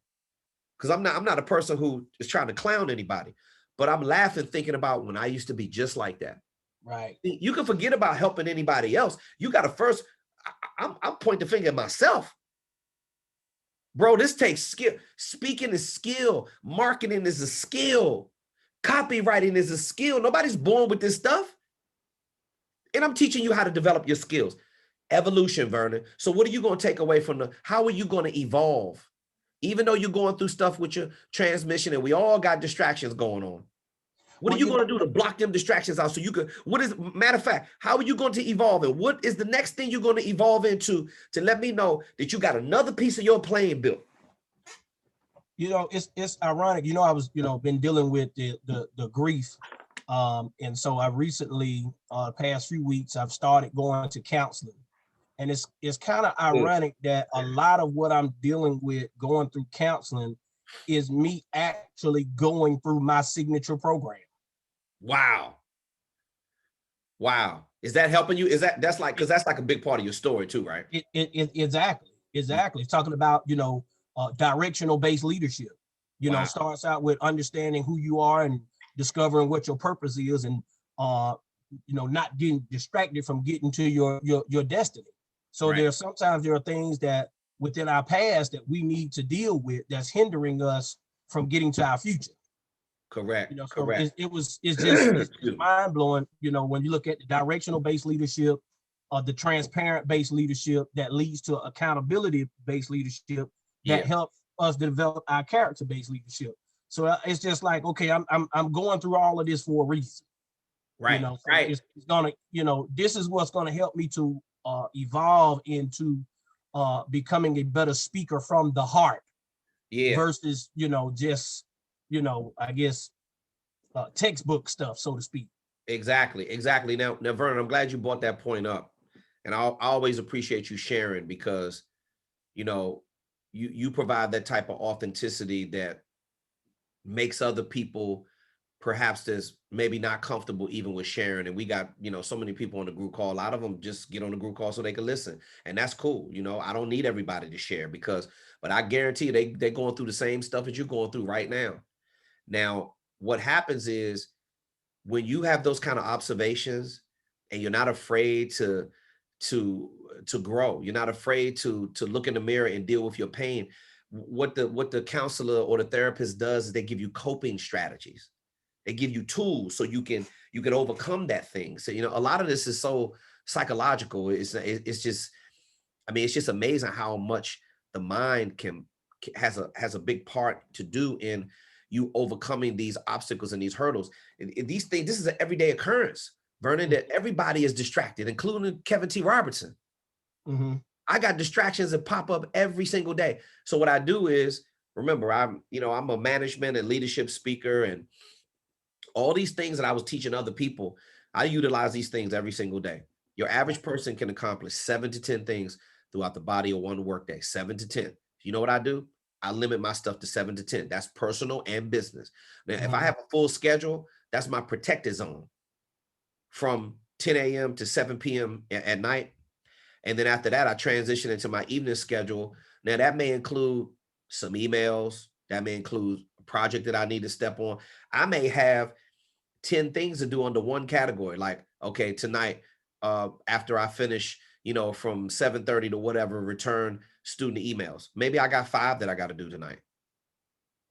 because I'm not a person who is trying to clown anybody, but I'm laughing thinking about when I used to be just like that. Right. You can forget about helping anybody else. You got to first, I'm pointing the finger at myself. Bro, this takes skill. Speaking is skill. Marketing is a skill. Copywriting is a skill. Nobody's born with this stuff. And I'm teaching you how to develop your skills. Evolution, Vernon. So what are you going to take away from how are you going to evolve? Even though you're going through stuff with your transmission and we all got distractions going on. What are you going to do to block them distractions out so you could, matter of fact, how are you going to evolve? And what is the next thing you're going to evolve into to let me know that you got another piece of your plane built? You know, it's ironic. You know, I was, been dealing with the grief. And so I recently, past few weeks, I've started going to counseling. And it's kind of ironic that a lot of what I'm dealing with going through counseling is me actually going through my signature program. Wow. Is that helping you? That's like a big part of your story too, right? Exactly. Talking about, directional based leadership, starts out with understanding who you are and discovering what your purpose is, and not getting distracted from getting to your destiny. So right. There are things that within our past that we need to deal with that's hindering us from getting to our future. Correct. Correct. It's just mind blowing, when you look at the directional based leadership, the transparent based leadership that leads to accountability based leadership that helps us develop our character based leadership. So it's just like, okay, I'm going through all of this for a reason. Right. Right. It's gonna, this is what's gonna help me to evolve into becoming a better speaker from the heart. Yeah. Versus, just, I guess textbook stuff, so to speak. Exactly. Now, Vernon, I'm glad you brought that point up, and I always appreciate you sharing, because, you provide that type of authenticity that makes other people perhaps that's maybe not comfortable even with sharing. And we got, so many people on the group call. A lot of them just get on the group call so they can listen. And that's cool. I don't need everybody to share but I guarantee you they're going through the same stuff that you're going through right now. Now, what happens is when you have those kind of observations and you're not afraid to grow, you're not afraid to look in the mirror and deal with your pain. What the counselor or the therapist does is they give you coping strategies. They give you tools so you can overcome that thing. So, a lot of this is so psychological. It's just amazing how much the mind has a big part to do in you overcoming these obstacles and these hurdles. And these things, this is an everyday occurrence, Vernon, that everybody is distracted, including Kevin T. Robertson. Mm-hmm. I got distractions that pop up every single day. So what I do is, remember, I'm a management and leadership speaker, and all these things that I was teaching other people, I utilize these things every single day. Your average person can accomplish 7 to 10 things throughout the body of one workday, 7 to 10. You know what I do? I limit my stuff to 7 to 10. That's personal and business. Now, if I have a full schedule, that's my protected zone from 10 a.m. to 7 p.m. at night. And then after that, I transition into my evening schedule. Now, that may include some emails. That may include a project that I need to step on. I may have 10 things to do under one category. Like, okay, tonight, after I finish, you know, from 7:30 to whatever, return student emails. Maybe I got 5 that I got to do tonight.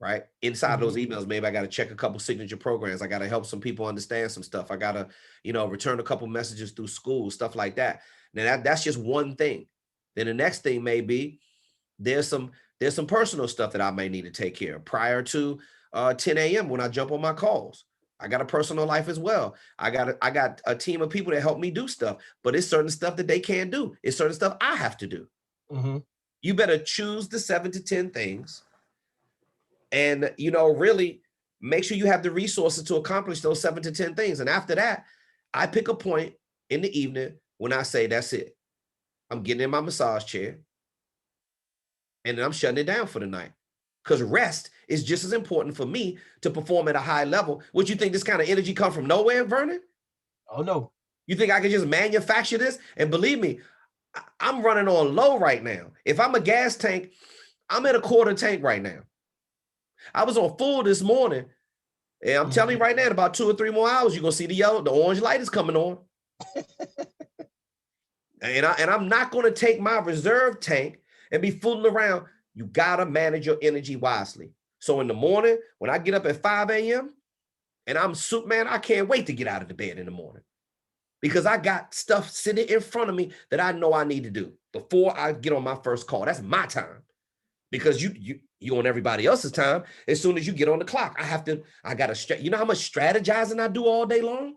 Right? Inside those emails, maybe I got to check a couple signature programs. I got to help some people understand some stuff. I got to, you know, return a couple messages through school, stuff like that. Now that's just one thing. Then the next thing may be there's some personal stuff that I may need to take care of prior to 10 a.m. when I jump on my calls. I got a personal life as well. I got a team of people that help me do stuff, but it's certain stuff that they can't do. It's certain stuff I have to do. You better choose the 7 to 10 things. And, you know, really make sure you have the resources to accomplish those 7 to 10 things. And after that, I pick a point in the evening when I say, that's it. I'm getting in my massage chair and then I'm shutting it down for the night. Because rest is just as important for me to perform at a high level. Would you think this kind of energy come from nowhere, Vernon? Oh, no. You think I can just manufacture this? And believe me, I'm running on low right now. If I'm a gas tank, I'm at a quarter tank right now. I was on full this morning, and I'm telling you right now, in about 2 or 3 more hours, you're gonna see the orange light is coming on. and I'm not gonna take my reserve tank and be fooling around. You gotta manage your energy wisely. So in the morning, when I get up at 5 a.m. and I'm soup, man, I can't wait to get out of the bed in the morning because I got stuff sitting in front of me that I know I need to do before I get on my first call. That's my time. Because you on everybody else's time. As soon as you get on the clock, I gotta, you know how much strategizing I do all day long?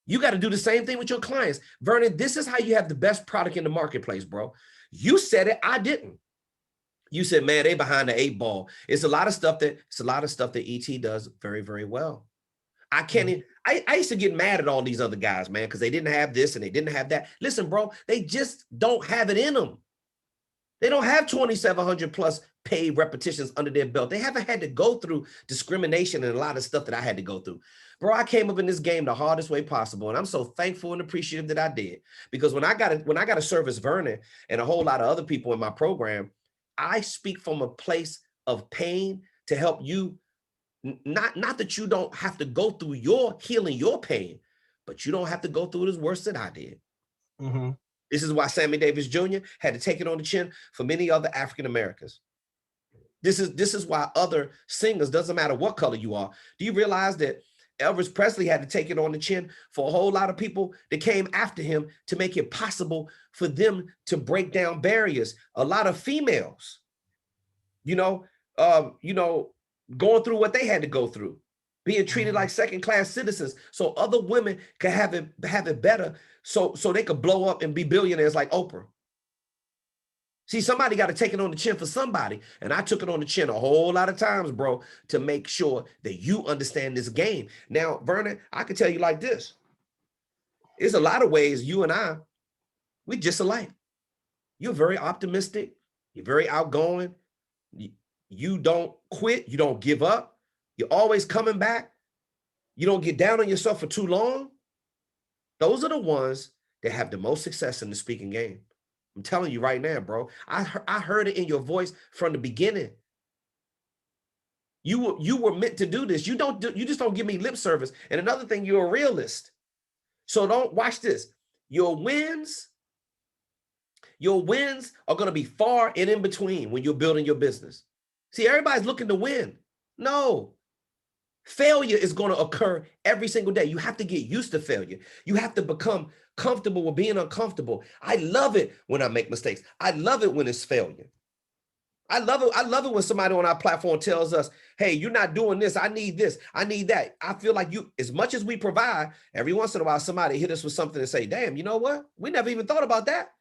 You got to do the same thing with your clients. Vernon, this is how you have the best product in the marketplace, bro. You said it, I didn't. You said, man, they behind the 8 ball. It's a lot of stuff that ET does very, very well. I can't, I used to get mad at all these other guys, man, because they didn't have this and they didn't have that. Listen, bro, they just don't have it in them. They don't have 2,700 plus paid repetitions under their belt. They haven't had to go through discrimination and a lot of stuff that I had to go through. Bro, I came up in this game the hardest way possible. And I'm so thankful and appreciative that I did. Because when I got to service Vernon and a whole lot of other people in my program, I speak from a place of pain to help you. Not that you don't have to go through your healing, your pain, but you don't have to go through it as worse than I did. This is why Sammy Davis Jr. had to take it on the chin for many other African Americans. This is why other singers, doesn't matter what color you are. Do you realize that Elvis Presley had to take it on the chin for a whole lot of people that came after him to make it possible for them to break down barriers? A lot of females, going through what they had to go through, being treated like second-class citizens, so other women can have it better, so they could blow up and be billionaires like Oprah. See, somebody got to take it on the chin for somebody, and I took it on the chin a whole lot of times, bro, to make sure that you understand this game. Now, Vernon, I can tell you like this. There's a lot of ways you and I, we just alike. You're very optimistic. You're very outgoing. You don't quit. You don't give up. You're always coming back. You don't get down on yourself for too long. Those are the ones that have the most success in the speaking game. I'm telling you right now, bro. I heard it in your voice from the beginning. You were meant to do this. You just don't give me lip service. And another thing, you're a realist. So don't watch this. Your wins are going to be far and in between when you're building your business. See, everybody's looking to win. No. Failure is going to occur every single day. You have to get used to failure. You have to become comfortable with being uncomfortable. I love it when I make mistakes. I love it when it's failure. I love it. I love it when somebody on our platform tells us, hey, you're not doing this. I need this. I need that. I feel like as much as we provide, every once in a while, somebody hit us with something and say, damn, you know what? We never even thought about that.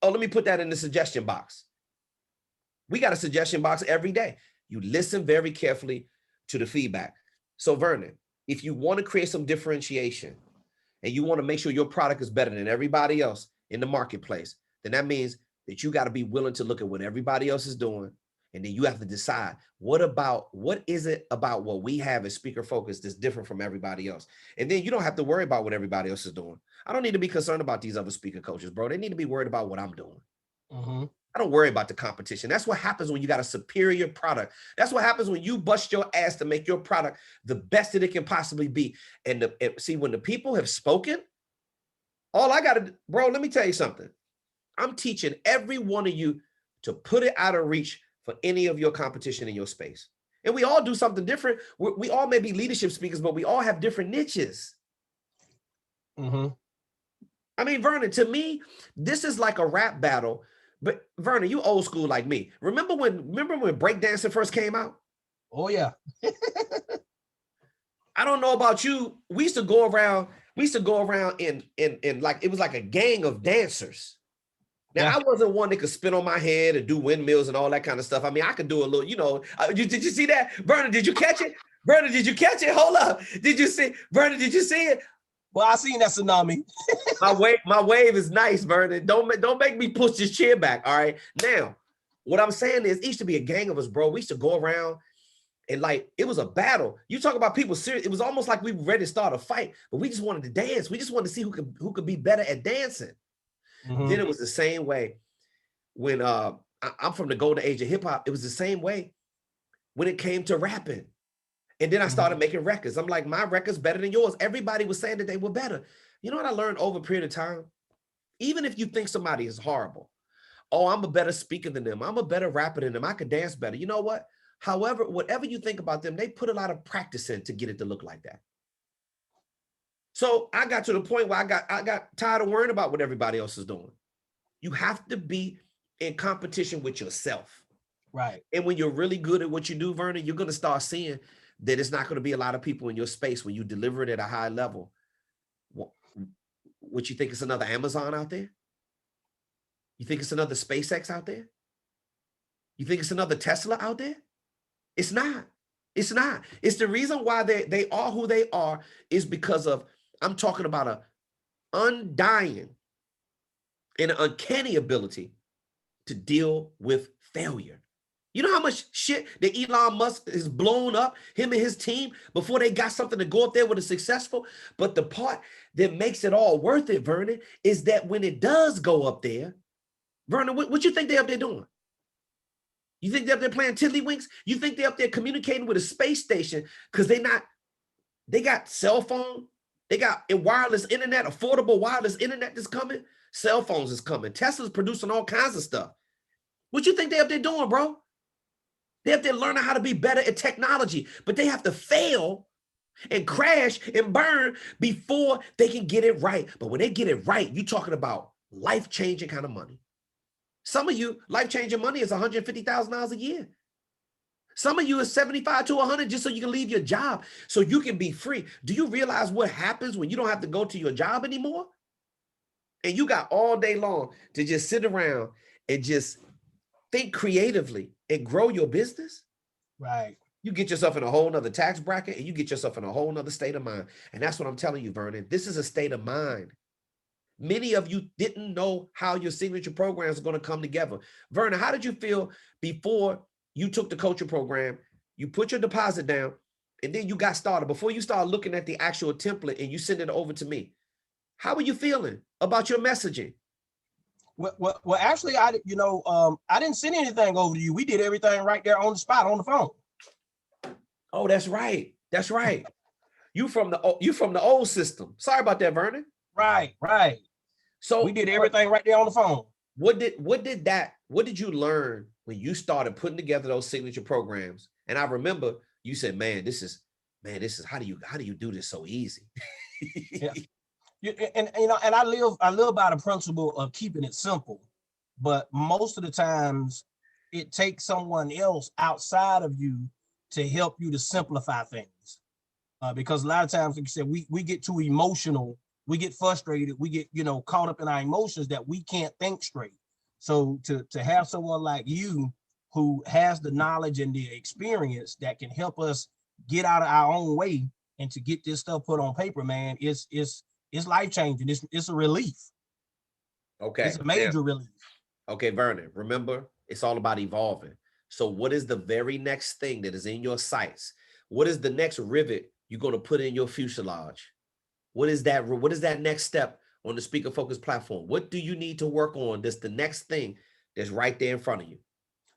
Oh, let me put that in the suggestion box. We got a suggestion box every day. You listen very carefully to the feedback. So Vernon, if you want to create some differentiation and you want to make sure your product is better than everybody else in the marketplace, then that means that you got to be willing to look at what everybody else is doing. And then you have to decide what is it about what we have as Speaker Focus that's different from everybody else. And then you don't have to worry about what everybody else is doing. I don't need to be concerned about these other speaker coaches, bro. They need to be worried about what I'm doing. I don't worry about the competition. That's what happens when you got a superior product. That's what happens when you bust your ass to make your product the best that it can possibly be. And see, when the people have spoken, All I got to, bro, let me tell you something. I'm teaching every one of you to put it out of reach for any of your competition in your space. And we all do something different. We all may be leadership speakers, but we all have different niches. Mm-hmm. I mean, Vernon, to me, this is like a rap battle. But Vernon, you old school like me. Remember when breakdancing first came out? Oh yeah. I don't know about you. We used to go around in like, it was like a gang of dancers. Now, Yeah. I wasn't one that could spin on my head and do windmills and all that kind of stuff. I mean, I could do a little, you know. Did you see that? Vernon, did you catch it? Vernon, did you catch it? Hold up. Did you see? Vernon, did you see it? Well, I seen that tsunami. My wave is nice, Vernon. Don't make me push this chair back, all right? Now, what I'm saying is, it used to be a gang of us, bro. We used to go around and like, it was a battle. You talk about people serious. It was almost like we were ready to start a fight, but we just wanted to dance. We just wanted to see who could be better at dancing. Mm-hmm. Then it was the same way when I'm from the golden age of hip hop. It was the same way when it came to rapping. And then I started making records. I'm like, my record's better than yours. Everybody was saying that they were better. You know what I learned over a period of time? Even if you think somebody is horrible, oh, I'm a better speaker than them, I'm a better rapper than them, I could dance better. You know what? However, whatever you think about them, they put a lot of practice in to get it to look like that. So I got to the point where I got tired of worrying about what everybody else is doing. You have to be in competition with yourself. Right. And when you're really good at what you do, Vernon, you're going to start seeing that it's not going to be a lot of people in your space when you deliver it at a high level. What you think it's another Amazon out there? You think it's another SpaceX out there? You think it's another Tesla out there? It's not. It's not. It's the reason why they are who they are is because of, I'm talking about a undying and an uncanny ability to deal with failure. You know how much shit that Elon Musk has blown up, him and his team, before they got something to go up there with a successful? But the part that makes it all worth it, Vernon, is that when it does go up there, Vernon, what you think they're up there doing? You think they're up there playing tiddlywinks? You think they're up there communicating with a space station because they got cell phone, they got a wireless internet, affordable wireless internet that's coming, cell phones is coming, Tesla's producing all kinds of stuff. What you think they up there doing, bro? They have to learn how to be better at technology, but they have to fail and crash and burn before they can get it right. But when they get it right, you're talking about life-changing kind of money. Some of you, life-changing money is $150,000 a year. Some of you is 75 to 100 just so you can leave your job, so you can be free. Do you realize what happens when you don't have to go to your job anymore? And you got all day long to just sit around and just think creatively and grow your business? Right. You get yourself in a whole nother tax bracket and you get yourself in a whole nother state of mind. And that's what I'm telling you, Vernon. This is a state of mind. Many of you didn't know how your signature programs are going to come together. Vernon, how did you feel before you took the coaching program, you put your deposit down, and then you got started? Before you started looking at the actual template and you send it over to me, how were you feeling about your messaging? Well, actually, I didn't send anything over to you. We did everything right there on the spot on the phone. Oh, that's right. That's right. You from the old system. Sorry about that, Vernon. Right. So we did everything right there on the phone. What did you learn when you started putting together those signature programs? And I remember you said, man, this is how do you do this so easy? Yeah. And I live by the principle of keeping it simple, but most of the times it takes someone else outside of you to help you to simplify things. Because a lot of times, like you said, we get too emotional, we get frustrated, we get caught up in our emotions that we can't think straight. So to have someone like you who has the knowledge and the experience that can help us get out of our own way and to get this stuff put on paper, man, it's life-changing. It's a relief. Okay. It's a major relief. Okay, Vernon, remember, it's all about evolving. So what is the very next thing that is in your sights? What is the next rivet you're going to put in your fuselage? What is that next step on the Speaker Focus platform? What do you need to work on? That's the next thing that's right there in front of you.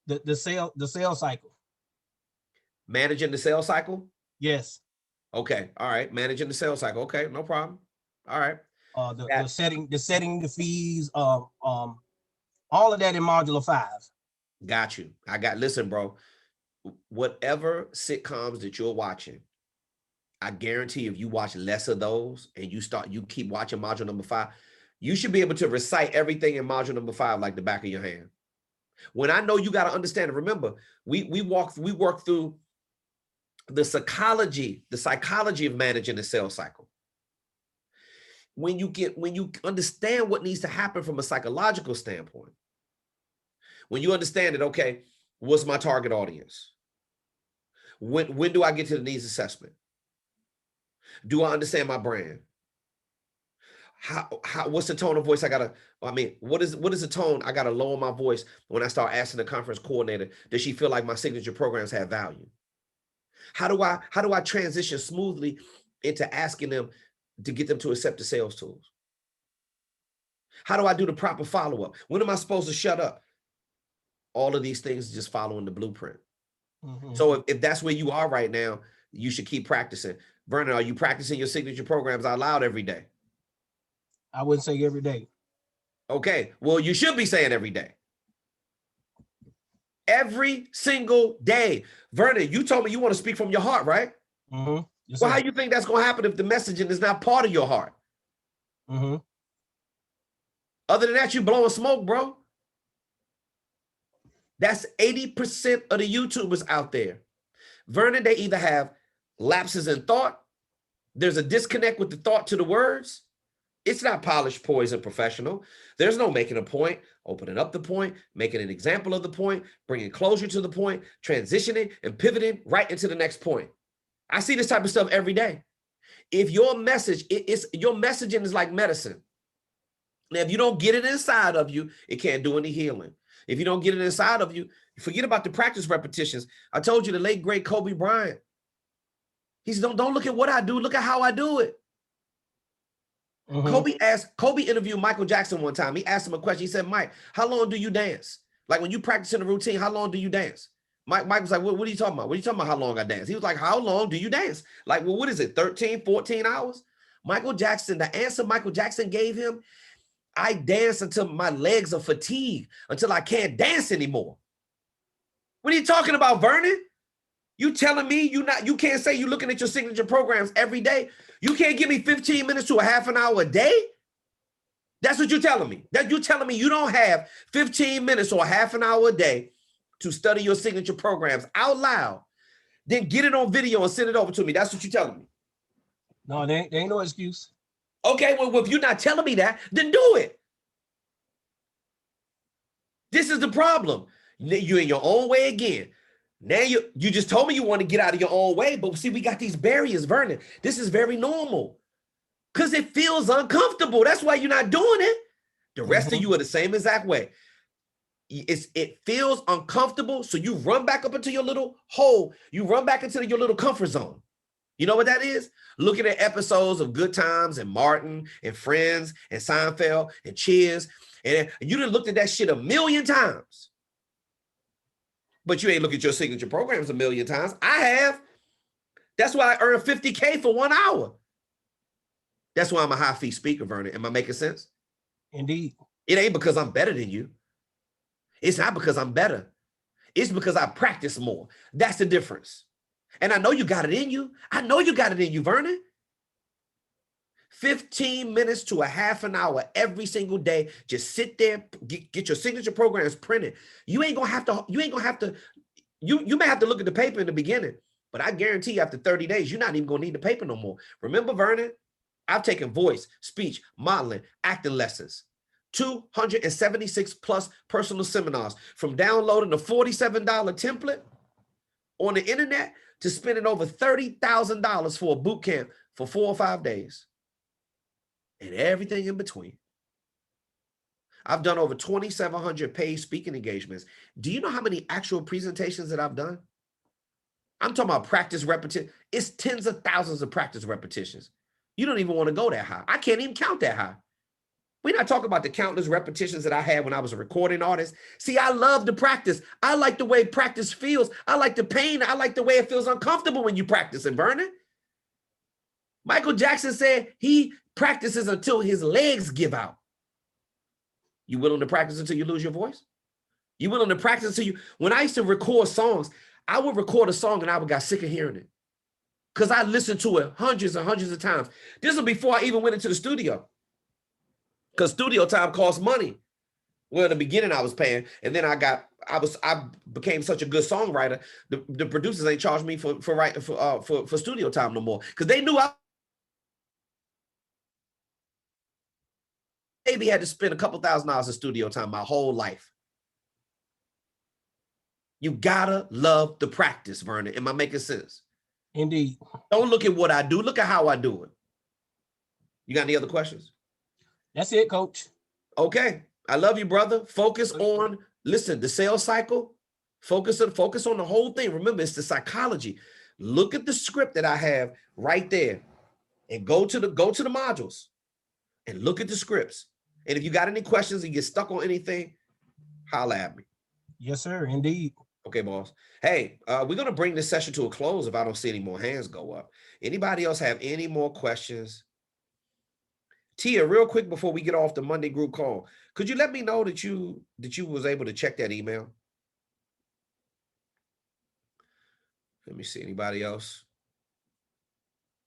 The sales cycle. Managing the sales cycle? Yes. Okay. All right. Managing the sales cycle. Okay. No problem. All right. the setting the fees, all of that in module 5. Got you. Listen, bro, whatever sitcoms that you're watching, I guarantee if you watch less of those and you keep watching module number 5, you should be able to recite everything in module number 5 like the back of your hand. When I know you got to understand it, remember, we work through the psychology of managing the sales cycle. When you understand what needs to happen from a psychological standpoint, when you understand that, okay, what's my target audience? When do I get to the needs assessment? Do I understand my brand? What's the tone of voice what is the tone I gotta lower my voice when I start asking the conference coordinator, does she feel like my signature programs have value? How do I transition smoothly into asking them to get them to accept the sales tools? How do I do the proper follow-up? When am I supposed to shut up? All of these things just following the blueprint. Mm-hmm. So if that's where you are right now, you should keep practicing. Vernon, are you practicing your signature programs out loud every day? I wouldn't say every day. Okay, well, you should be saying every day. Every single day. Vernon, you told me you want to speak from your heart, right? Mm-hmm. Yes, well, how you think that's going to happen if the messaging is not part of your heart? Mm-hmm. Other than that, you blowing smoke, bro. That's 80% of the YouTubers out there. Vernon, they either have lapses in thought, there's a disconnect with the thought to the words. It's not polished, poised, and professional. There's no making a point, opening up the point, making an example of the point, bringing closure to the point, transitioning and pivoting right into the next point. I see this type of stuff every day. If your your messaging is like medicine. Now, if you don't get it inside of you, it can't do any healing. If you don't get it inside of you, forget about the practice repetitions. I told you the late, great Kobe Bryant. He said, don't look at what I do, look at how I do it. Mm-hmm. Kobe interviewed Michael Jackson one time. He asked him a question. He said, Mike, how long do you dance? Like when you practice in a routine, how long do you dance? Mike was like, what are you talking about? What are you talking about how long I dance? He was like, how long do you dance? Like, well, what is it, 13, 14 hours? Michael Jackson, the answer Michael Jackson gave him, I dance until my legs are fatigued, until I can't dance anymore. What are you talking about, Vernon? You telling me you can't say you're looking at your signature programs every day? You can't give me 15 minutes to a half an hour a day? That's what you're telling me. That you're telling me you don't have 15 minutes or a half an hour a day to study your signature programs out loud. Then get it on video and send it over to me. That's what you're telling me. No, there ain't no excuse. Okay, well, if you're not telling me that, then do it. This is the problem. You're in your own way again. Now you just told me you want to get out of your own way, but see, we got these barriers, Vernon. This is very normal because it feels uncomfortable. That's why you're not doing it. The rest of you are the same exact way. It feels uncomfortable, so you run back up into your little hole. You run back into your little comfort zone. You know what that is? Looking at episodes of Good Times and Martin and Friends and Seinfeld and Cheers, and you done looked at that shit 1,000,000 times. But you ain't look at your signature programs 1,000,000 times. I have. That's why I earn $50K for 1 hour. That's why I'm a high fee speaker, Vernon. Am I making sense? Indeed. It ain't because I'm better than you. It's not because I'm better. It's because I practice more. That's the difference. And I know you got it in you. I know you got it in you, Vernon. 15 minutes to a half an hour every single day. Just sit there, get your signature programs printed. You may have to look at the paper in the beginning, but I guarantee you after 30 days, you're not even gonna need the paper no more. Remember, Vernon, I've taken voice, speech, modeling, acting lessons, 276 plus personal seminars, from downloading a $47 template on the internet to spending over $30,000 for a boot camp for 4 or 5 days. And everything in between. I've done over 2,700 paid speaking engagements. Do you know how many actual presentations that I've done? I'm talking about practice repetition. It's tens of thousands of practice repetitions. You don't even want to go that high. I can't even count that high. We're not talking about the countless repetitions that I had when I was a recording artist. See, I love the practice. I like the way practice feels. I like the pain. I like the way it feels uncomfortable when you practice, and Vernon. Michael Jackson said he practices until his legs give out. You willing to practice until you lose your voice? You willing to practice until you, when I used to record songs, I would record a song and I would got sick of hearing it. Because I listened to it hundreds and hundreds of times. This was before I even went into the studio. Because studio time costs money. Well, in the beginning I was paying, and then I became such a good songwriter. The producers ain't charged me for studio time no more. Because they knew I maybe had to spend a couple $1,000s in studio time my whole life. You gotta love the practice, Vernon. Am I making sense? Indeed. Don't look at what I do. Look at how I do it. You got any other questions? That's it, coach. Okay. I love you, brother. Focus on, listen, the sales cycle. Focus on the whole thing. Remember, it's the psychology. Look at the script that I have right there and go to the modules and look at the scripts. And if you got any questions and get stuck on anything, holla at me. Yes, sir. Indeed. Okay, boss. Hey, we're going to bring this session to a close if I don't see any more hands go up. Anybody else have any more questions? Tia, real quick before we get off the Monday group call, could you let me know that you was able to check that email? Let me see. Anybody else?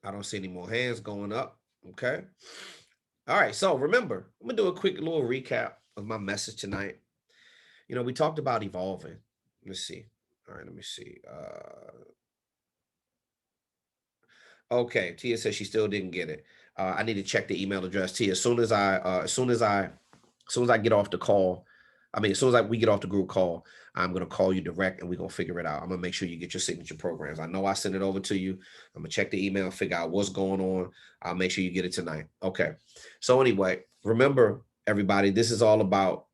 I don't see any more hands going up. Okay. All right. So remember, I'm going to do a quick little recap of my message tonight. You know, we talked about evolving. Let's see. All right, let me see. Okay, Tia says she still didn't get it. I need to check the email address. Tia, as soon as I get off the call, as soon as we get off the group call, I'm gonna call you direct and we're gonna figure it out. I'm gonna make sure you get your signature programs. I know I sent it over to you. I'm gonna check the email, figure out what's going on. I'll make sure you get it tonight. Okay. So anyway, remember everybody, this is all about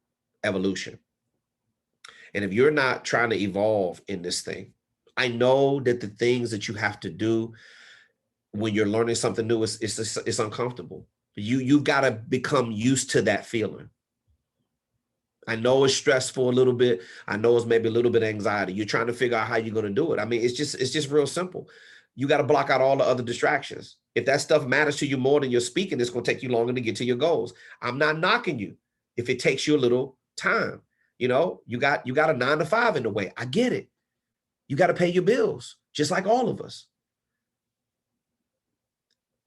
evolution. And if you're not trying to evolve in this thing, I know that the things that you have to do when you're learning something new, it's uncomfortable. You've got to become used to that feeling. I know it's stressful a little bit. I know it's maybe a little bit of anxiety. You're trying to figure out how you're going to do it. I mean, it's just real simple. You got to block out all the other distractions. If that stuff matters to you more than your speaking, it's going to take you longer to get to your goals. I'm not knocking you if it takes you a little time. You know, you got a 9 to 5 in the way. I get it. You got to pay your bills, just like all of us.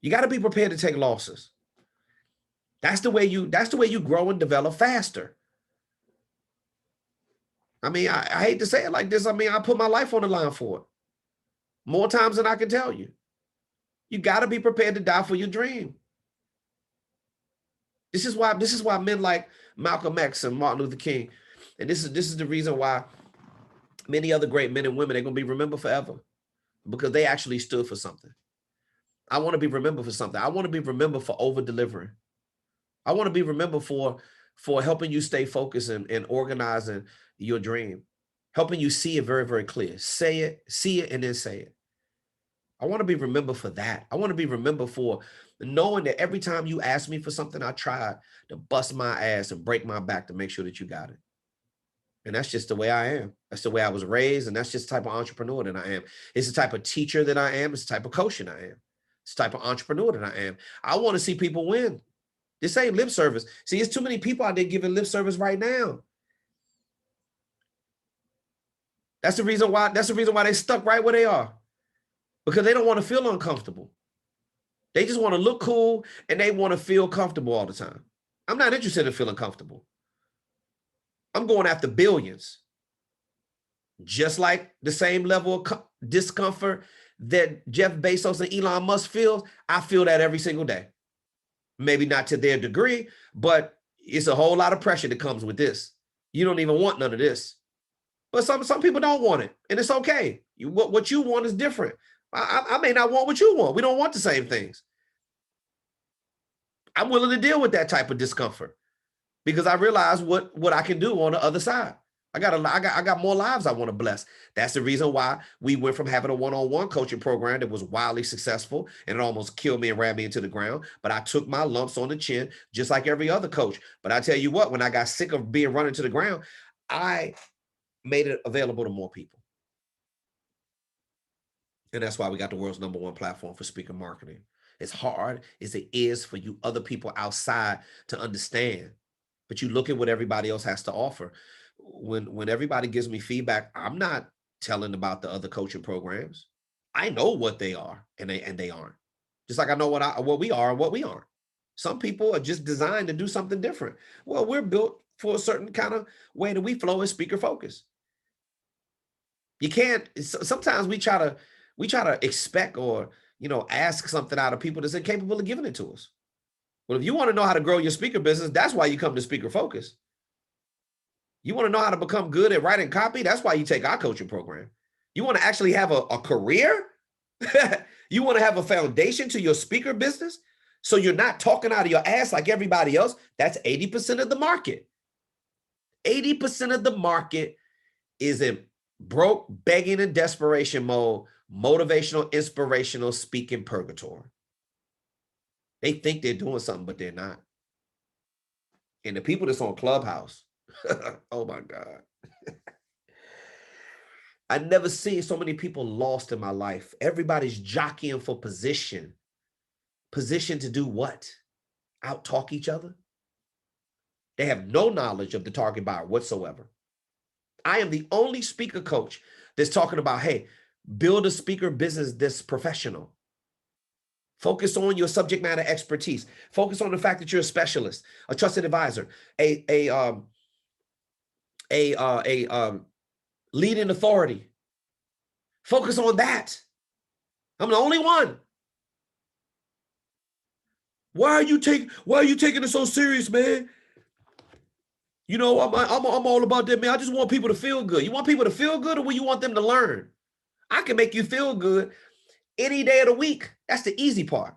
You got to be prepared to take losses. That's the way you grow and develop faster. I mean, I hate to say it like this. I mean, I put my life on the line for it more times than I can tell you. You got to be prepared to die for your dream. This is why men like Malcolm X and Martin Luther King, and this is the reason why many other great men and women, they're going to be remembered forever, because they actually stood for something. I want to be remembered for something. I want to be remembered for over-delivering. I want to be remembered for helping you stay focused and organizing your dream, helping you see it very, very clear. Say it, see it, and then say it. I want to be remembered for that. I want to be remembered for knowing that every time you ask me for something, I tried to bust my ass and break my back to make sure that you got it. And that's just the way I am. That's the way I was raised. And that's just the type of entrepreneur that I am. It's the type of teacher that I am. It's the type of coach that I am. It's the type of entrepreneur that I am. I want to see people win. This ain't lip service. See, it's too many people out there giving lip service right now. That's the reason why they stuck right where they are. Because they don't want to feel uncomfortable. They just want to look cool and they want to feel comfortable all the time. I'm not interested in feeling comfortable. I'm going after billions. Just like the same level of discomfort that Jeff Bezos and Elon Musk feels, I feel that every single day. Maybe not to their degree, but it's a whole lot of pressure that comes with this. You don't even want none of this. But some people don't want it, and it's okay. What you want is different. I may not want what you want. We don't want the same things. I'm willing to deal with that type of discomfort because I realize what I can do on the other side. I got more lives I want to bless. That's the reason why we went from having a one-on-one coaching program that was wildly successful and it almost killed me and ran me into the ground. But I took my lumps on the chin just like every other coach. But I tell you what, when I got sick of being run into the ground, I made it available to more people. And that's why we got the world's #1 platform for speaker marketing. As hard as it is for you other people outside to understand, but you look at what everybody else has to offer. When everybody gives me feedback, I'm not telling about the other coaching programs. I know what they are and they aren't. Just like I know what we are and what we aren't. Some people are just designed to do something different. Well, we're built for a certain kind of way that we flow as speaker focus. You can't, sometimes we try to expect or, ask something out of people that's incapable of giving it to us. Well, if you want to know how to grow your speaker business, that's why you come to Speaker Focus. You want to know how to become good at writing copy? That's why you take our coaching program. You want to actually have a career? You want to have a foundation to your speaker business so you're not talking out of your ass like everybody else? That's 80% of the market. 80% of the market is in broke, begging, and desperation mode, motivational, inspirational speaking purgatory. They think they're doing something, but they're not. And the people that's on Clubhouse, oh my God. I've never seen so many people lost in my life. Everybody's jockeying for position. Position to do what? Out-talk each other? They have no knowledge of the target buyer whatsoever. I am the only speaker coach that's talking about, hey, build a speaker business that's professional. Focus on your subject matter expertise. Focus on the fact that you're a specialist, a trusted advisor, a leading authority. Focus on that. I'm the only one. Why are you taking it so serious, man? I'm all about that, man. I just want people to feel good. You want people to feel good, or will you want them to learn? I can make you feel good any day of the week. That's the easy part,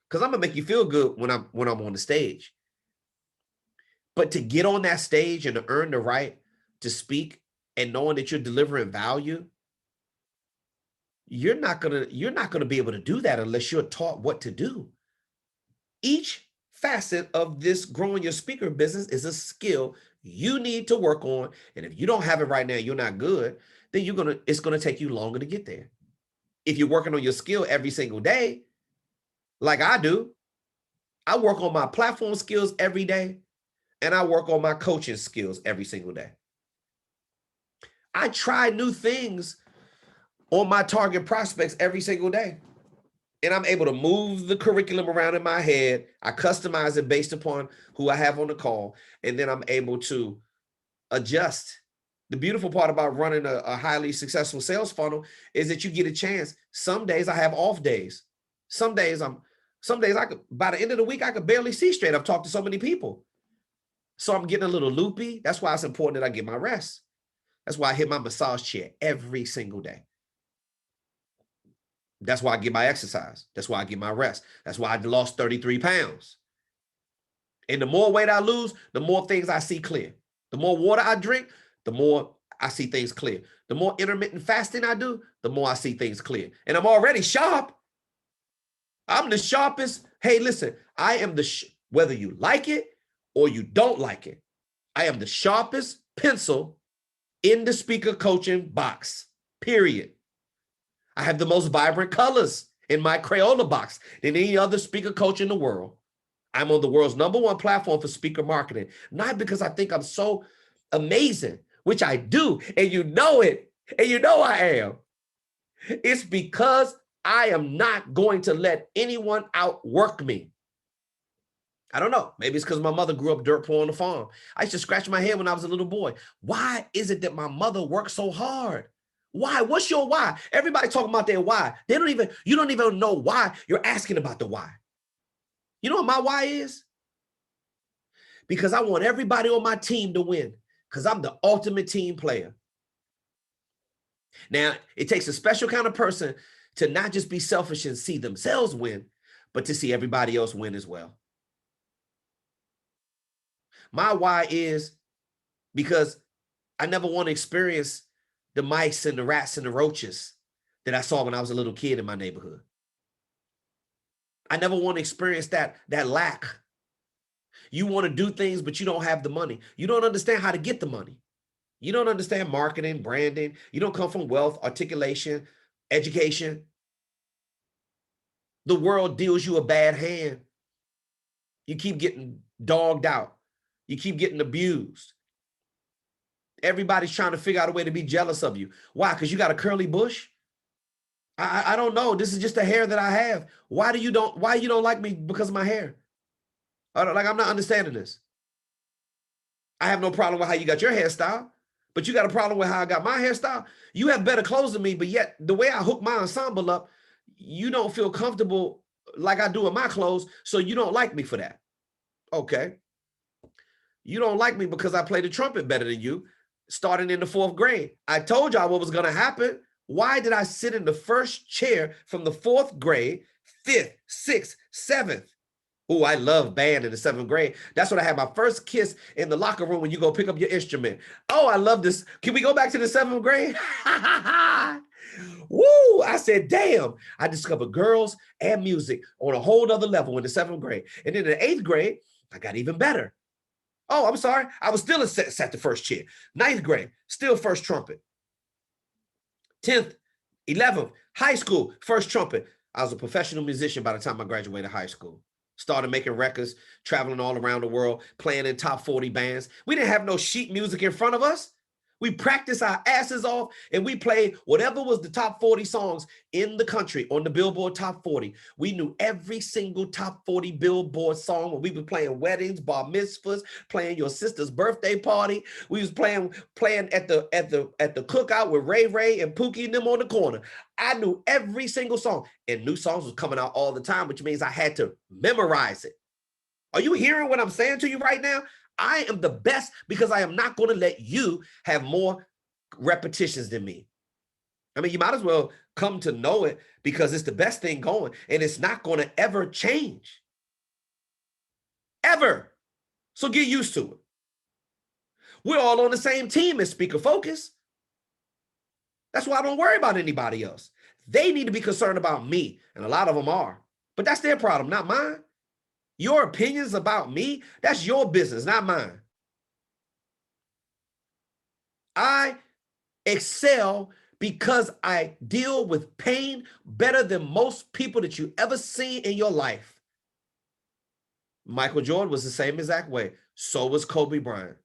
because I'm gonna make you feel good when I'm on the stage. But to get on that stage and to earn the right to speak and knowing that you're delivering value, you're not gonna be able to do that unless you're taught what to do. Each facet of this growing your speaker business is a skill you need to work on. And if you don't have it right now, you're not good, then it's gonna take you longer to get there. If you're working on your skill every single day, like I do, I work on my platform skills every day, and I work on my coaching skills every single day. I try new things on my target prospects every single day. And I'm able to move the curriculum around in my head. I customize it based upon who I have on the call. And then I'm able to adjust. The beautiful part about running a highly successful sales funnel is that you get a chance. Some days I have off days. Some days I could, by the end of the week, I could barely see straight. I've talked to so many people. So I'm getting a little loopy. That's why it's important that I get my rest. That's why I hit my massage chair every single day. That's why I get my exercise. That's why I get my rest. That's why I lost 33 pounds. And the more weight I lose, the more things I see clear. The more water I drink, the more I see things clear. The more intermittent fasting I do, the more I see things clear. And I'm already sharp. I'm the sharpest. Hey, listen, I am whether you like it or you don't like it, I am the sharpest pencil in the speaker coaching box, period. I have the most vibrant colors in my Crayola box than any other speaker coach in the world. I'm on the world's #1 platform for speaker marketing, not because I think I'm so amazing, which I do, and you know it, and you know I am. It's because I am not going to let anyone outwork me. I don't know. Maybe it's because my mother grew up dirt poor on the farm. I used to scratch my head when I was a little boy. Why is it that my mother worked so hard? Why? What's your why? Everybody talking about their why. You don't even know why. You're asking about the why. You know what my why is? Because I want everybody on my team to win, because I'm the ultimate team player. Now, it takes a special kind of person to not just be selfish and see themselves win, but to see everybody else win as well. My why is because I never want to experience the mice and the rats and the roaches that I saw when I was a little kid in my neighborhood. I never want to experience that lack. You want to do things, but you don't have the money. You don't understand how to get the money. You don't understand marketing, branding. You don't come from wealth, articulation, education. The world deals you a bad hand. You keep getting dogged out. You keep getting abused. Everybody's trying to figure out a way to be jealous of you. Why? Because you got a curly bush? I don't know. This is just the hair that I have. Why you don't like me because of my hair? I'm not understanding this. I have no problem with how you got your hairstyle, but you got a problem with how I got my hairstyle. You have better clothes than me, but yet the way I hook my ensemble up, you don't feel comfortable like I do in my clothes, so you don't like me for that. Okay. You don't like me because I play the trumpet better than you, starting in the 4th grade. I told y'all what was going to happen. Why did I sit in the first chair from the 4th grade, 5th, 6th, 7th? Oh, I love band in the 7th grade. That's when I had my first kiss in the locker room when you go pick up your instrument. Oh, I love this. Can we go back to the 7th grade? Woo! I said, damn, I discovered girls and music on a whole other level in the 7th grade. And then in the 8th grade, I got even better. Oh, I'm sorry. I was still sat the first chair. 9th grade, still first trumpet. 10th, 11th, high school, first trumpet. I was a professional musician by the time I graduated high school. Started making records, traveling all around the world, playing in top 40 bands. We didn't have no sheet music in front of us. We practiced our asses off and we played whatever was the top 40 songs in the country on the Billboard Top 40. We knew every single top 40 Billboard song when we were playing weddings, bar mitzvahs, playing your sister's birthday party. We was playing at the cookout with Ray and Pookie and them on the corner. I knew every single song, and new songs was coming out all the time, which means I had to memorize it. Are you hearing what I'm saying to you right now? I am the best because I am not going to let you have more repetitions than me. I mean, you might as well come to know it because it's the best thing going and it's not going to ever change. Ever. So get used to it. We're all on the same team at Speaker Focus. That's why I don't worry about anybody else. They need to be concerned about me, and a lot of them are. But that's their problem, not mine. Your opinions about me, that's your business, not mine. I excel because I deal with pain better than most people that you ever seen in your life. Michael Jordan was the same exact way. So was Kobe Bryant.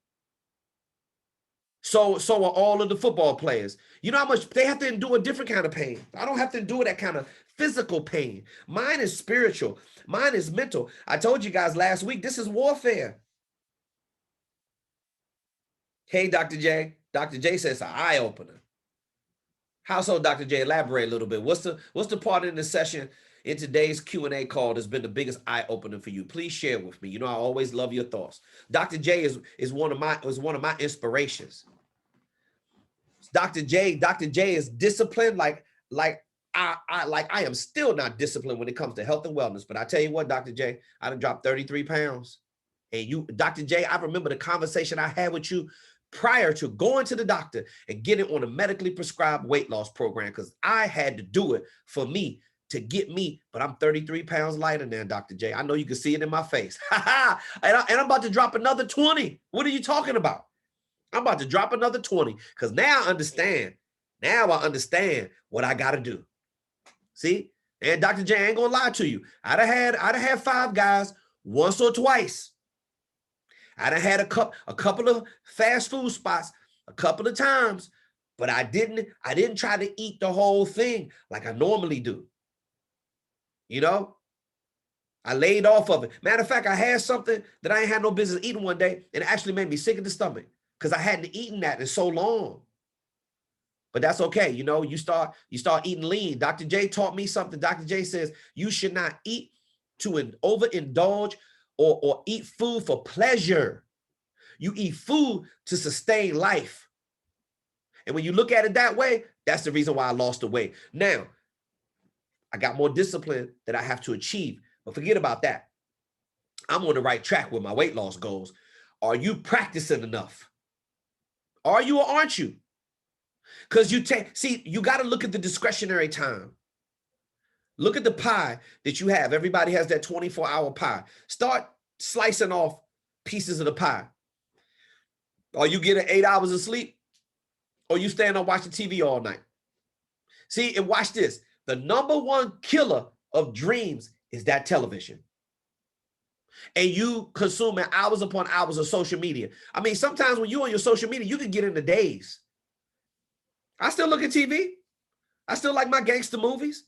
So are all of the football players. You know how much they have to endure a different kind of pain. I don't have to endure that kind of physical pain. Mine is spiritual. Mine is mental. I told you guys last week, this is warfare. Hey, Dr. J. Dr. J says it's an eye-opener. How so, Dr. J? Elaborate a little bit. What's the part in the session in today's Q&A call that's been the biggest eye-opener for you? Please share with me. You know, I always love your thoughts. Dr. J is one of my inspirations. Dr. J is disciplined like I am still not disciplined when it comes to health and wellness. But I tell you what, Dr. J, I done dropped 33 pounds. And you, Dr. J, I remember the conversation I had with you prior to going to the doctor and getting on a medically prescribed weight loss program, because I had to do it for me to get me, but I'm 33 pounds lighter now, Dr. J. I know you can see it in my face. and I'm about to drop another 20. What are you talking about? I'm about to drop another 20 because now I understand. Now I understand what I got to do. See? And Dr. J, I ain't gonna lie to you. I'd have had 5 guys once or twice. I'd have had a couple of fast food spots a couple of times, but I didn't try to eat the whole thing like I normally do. You know? I laid off of it. Matter of fact, I had something that I ain't had no business eating one day, and it actually made me sick in the stomach because I hadn't eaten that in so long. But that's okay. You know, you start eating lean. Dr. J taught me something. Dr. J says you should not eat to overindulge or eat food for pleasure. You eat food to sustain life. And when you look at it that way, that's the reason why I lost the weight. Now, I got more discipline that I have to achieve, but forget about that. I'm on the right track with my weight loss goals. Are you practicing enough? Are you or aren't you? Because you got to look at the discretionary time. Look at the pie that you have. Everybody has that 24-hour pie. Start slicing off pieces of the pie. Are you getting 8 hours of sleep? Or you staying up watching TV all night? See, and watch this. The #1 killer of dreams is that television. And you consuming hours upon hours of social media. I mean, sometimes when you're on your social media, you can get into days. I still look at TV. I still like my gangster movies.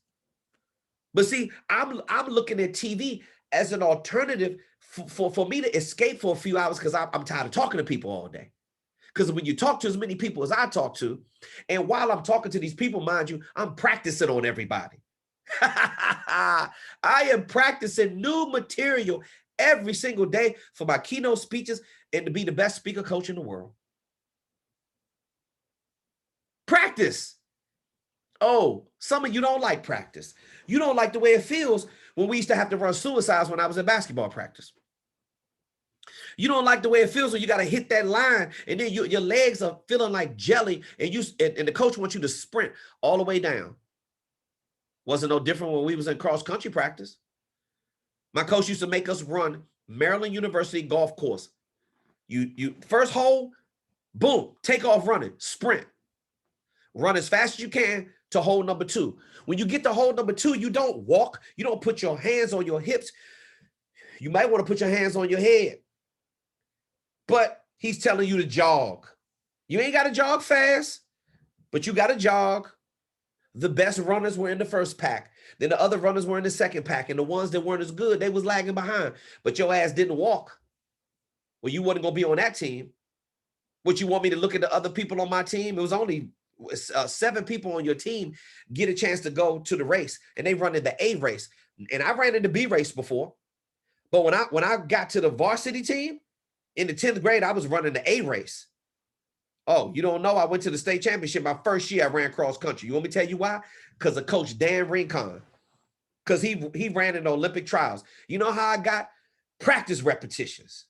But see, I'm looking at TV as an alternative for me to escape for a few hours because I'm tired of talking to people all day. Because when you talk to as many people as I talk to, and while I'm talking to these people, mind you, I'm practicing on everybody. I am practicing new material every single day for my keynote speeches and to be the best speaker coach in the world. Practice. Oh, some of you don't like practice. You don't like the way it feels when we used to have to run suicides when I was in basketball practice. You don't like the way it feels when you got to hit that line and then your legs are feeling like jelly and the coach wants you to sprint all the way down. Wasn't no different when we was in cross country practice. My coach used to make us run Maryland University golf course. You first hole, boom, take off running, sprint. Run as fast as you can to hole #2. When you get to hole #2, you don't walk. You don't put your hands on your hips. You might want to put your hands on your head. But he's telling you to jog. You ain't got to jog fast, but you got to jog. The best runners were in the first pack. Then the other runners were in the second pack. And the ones that weren't as good, they was lagging behind. But your ass didn't walk. Well, you wasn't going to be on that team. What, you want me to look at the other people on my team? It was only 7 people on your team get a chance to go to the race. And they run in the A race. And I ran in the B race before. But when I got to the varsity team, in the 10th grade, I was running the A race. Oh, you don't know? I went to the state championship. My first year, I ran cross country. You want me to tell you why? Because of Coach Dan Rincon. Because he ran in the Olympic trials. You know how I got? Practice repetitions.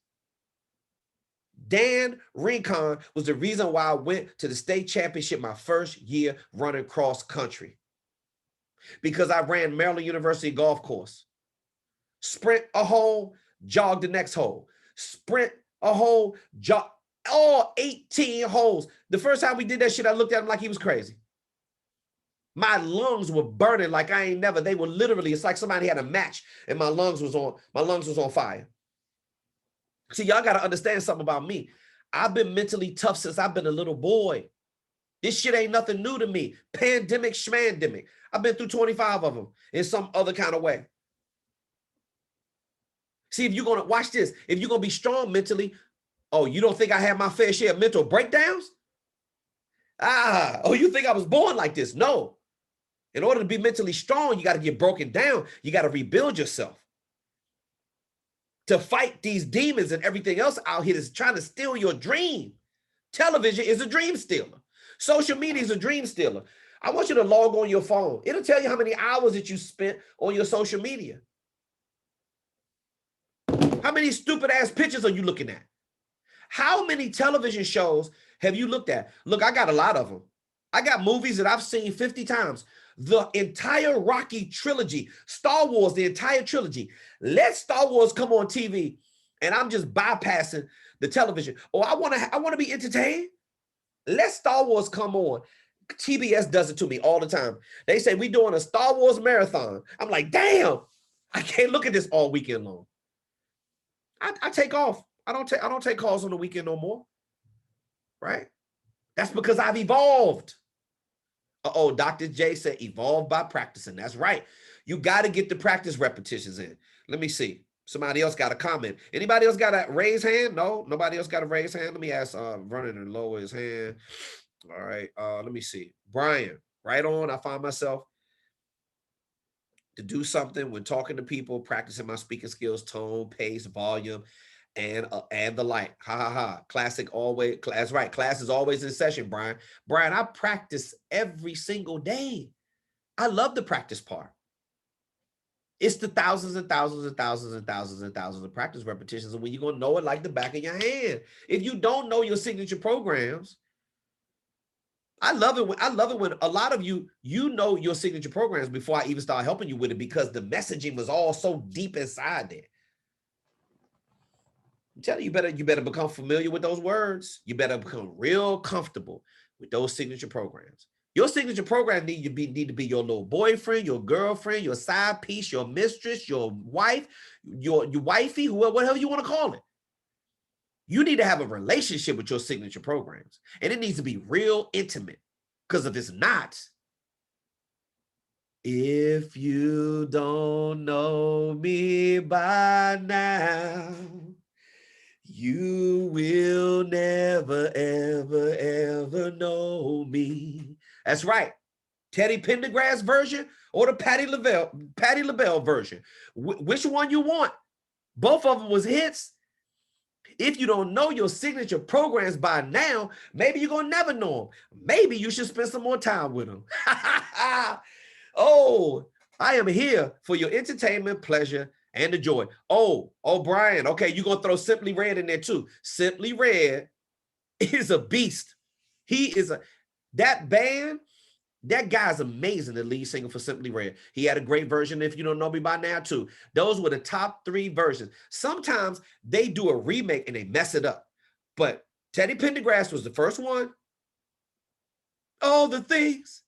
Dan Rincon was the reason why I went to the state championship my first year running cross country. Because I ran Maryland University golf course. Sprint a hole, jog the next hole. Sprint a hole, jog, all 18 holes. The first time we did that shit, I looked at him like he was crazy. My lungs were burning like I ain't never. They were literally, it's like somebody had a match and my lungs was on fire. See, y'all got to understand something about me. I've been mentally tough since I've been a little boy. This shit ain't nothing new to me. Pandemic, schmandemic. I've been through 25 of them in some other kind of way. See, if you're going to watch this, if you're going to be strong mentally, oh, you don't think I had my fair share of mental breakdowns? Oh, you think I was born like this? No. In order to be mentally strong, you got to get broken down. You got to rebuild yourself. To fight these demons and everything else out here that's trying to steal your dream. Television is a dream stealer. Social media is a dream stealer. I want you to log on your phone. It'll tell you how many hours that you spent on your social media. How many stupid ass pictures are you looking at? How many television shows have you looked at? Look, I got a lot of them. I got movies that I've seen 50 times. The entire Rocky trilogy, Star Wars, the entire trilogy. Let Star Wars come on TV and I'm just bypassing the television. Oh, I want to be entertained. Let Star Wars come on. TBS does it to me all the time. They say we're doing a Star Wars marathon. I'm like, damn, I can't look at this all weekend long. I take off. I don't take calls on the weekend no more. Right? That's because I've evolved. Uh-oh, Dr. J said evolve by practicing. That's right. You got to get the practice repetitions in. Let me see. Somebody else got a comment. Anybody else got a raised hand? No, nobody else got a raised hand. Let me ask Vernon to lower his hand. All right. Let me see. Brian, right on. I find myself to do something when talking to people, practicing my speaking skills, tone, pace, volume, and the like. Ha ha ha. Classic always. That's right. Class is always in session, Brian. Brian, I practice every single day. I love the practice part. It's the thousands and thousands and thousands and thousands and thousands of practice repetitions. And when you're going to know it like the back of your hand. If you don't know your signature programs, I love it when a lot of you know your signature programs before I even start helping you with it because the messaging was all so deep inside there. I'm telling you, you better become familiar with those words. You better become real comfortable with those signature programs. Your signature program need to be your little boyfriend, your girlfriend, your side piece, your mistress, your wife, your wifey, whatever you want to call it. You need to have a relationship with your signature programs, and it needs to be real intimate. Because if it's not, if you don't know me by now, you will never, ever, ever know me. That's right. Teddy Pendergrass version or the Patti LaBelle version. Which one you want? Both of them was hits. If you don't know your signature programs by now, maybe you're going to never know them. Maybe you should spend some more time with them. Oh, I am here for your entertainment, pleasure, and the joy. Oh, Brian, okay, you're going to throw Simply Red in there too. Simply Red is a beast. That band, that guy's amazing, the lead singer for Simply Red. He had a great version, if you don't know me by now, too. Those were the top 3 versions. Sometimes they do a remake and they mess it up. But Teddy Pendergrass was the first one. All the things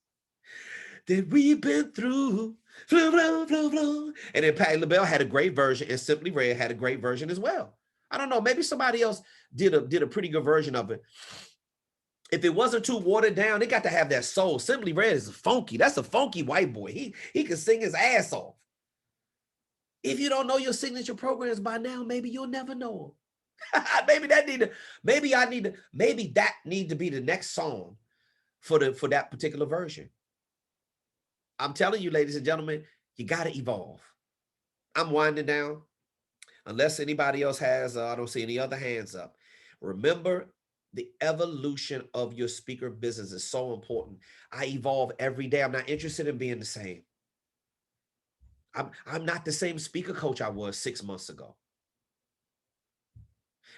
that we've been through. Flow, flow, flow, flow. And then Patti LaBelle had a great version, and Simply Red had a great version as well. I don't know, maybe somebody else did a pretty good version of it. If it wasn't too watered down, it got to have that soul. Simply Red is funky. That's a funky white boy. He can sing his ass off. If you don't know your signature programs by now, maybe you'll never know them. maybe that need to be the next song for that particular version. I'm telling you, ladies and gentlemen, you got to evolve. I'm winding down. Unless anybody else has, I don't see any other hands up. Remember, the evolution of your speaker business is so important. I evolve every day. I'm not interested in being the same. I'm not the same speaker coach I was 6 months ago.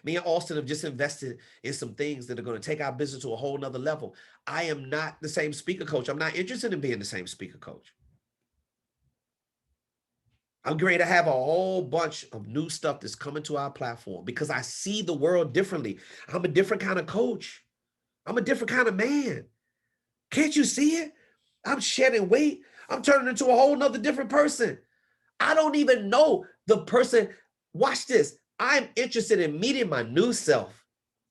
Me and Austin have just invested in some things that are going to take our business to a whole nother level. I am not the same speaker coach. I'm not interested in being the same speaker coach. I'm going to have a whole bunch of new stuff that's coming to our platform because I see the world differently. I'm a different kind of coach. I'm a different kind of man. Can't you see it? I'm shedding weight. I'm turning into a whole nother different person. I don't even know the person. Watch this. I'm interested in meeting my new self.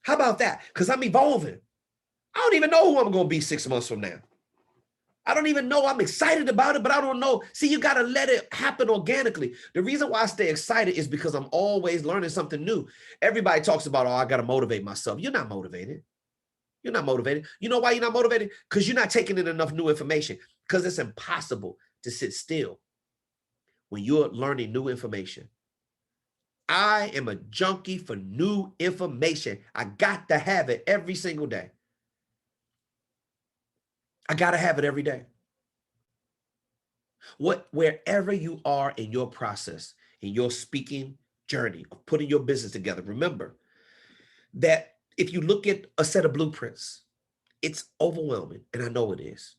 How about that? Because I'm evolving. I don't even know who I'm going to be 6 months from now. I don't even know. I'm excited about it, but I don't know. See, you got to let it happen organically. The reason why I stay excited is because I'm always learning something new. Everybody talks about, oh, I got to motivate myself. You're not motivated. You're not motivated. You know why you're not motivated? Because you're not taking in enough new information. Because it's impossible to sit still when you're learning new information. I am a junkie for new information. I got to have it every single day. I got to have it every day. Wherever you are in your process, in your speaking journey of putting your business together, remember that if you look at a set of blueprints, it's overwhelming, and I know it is.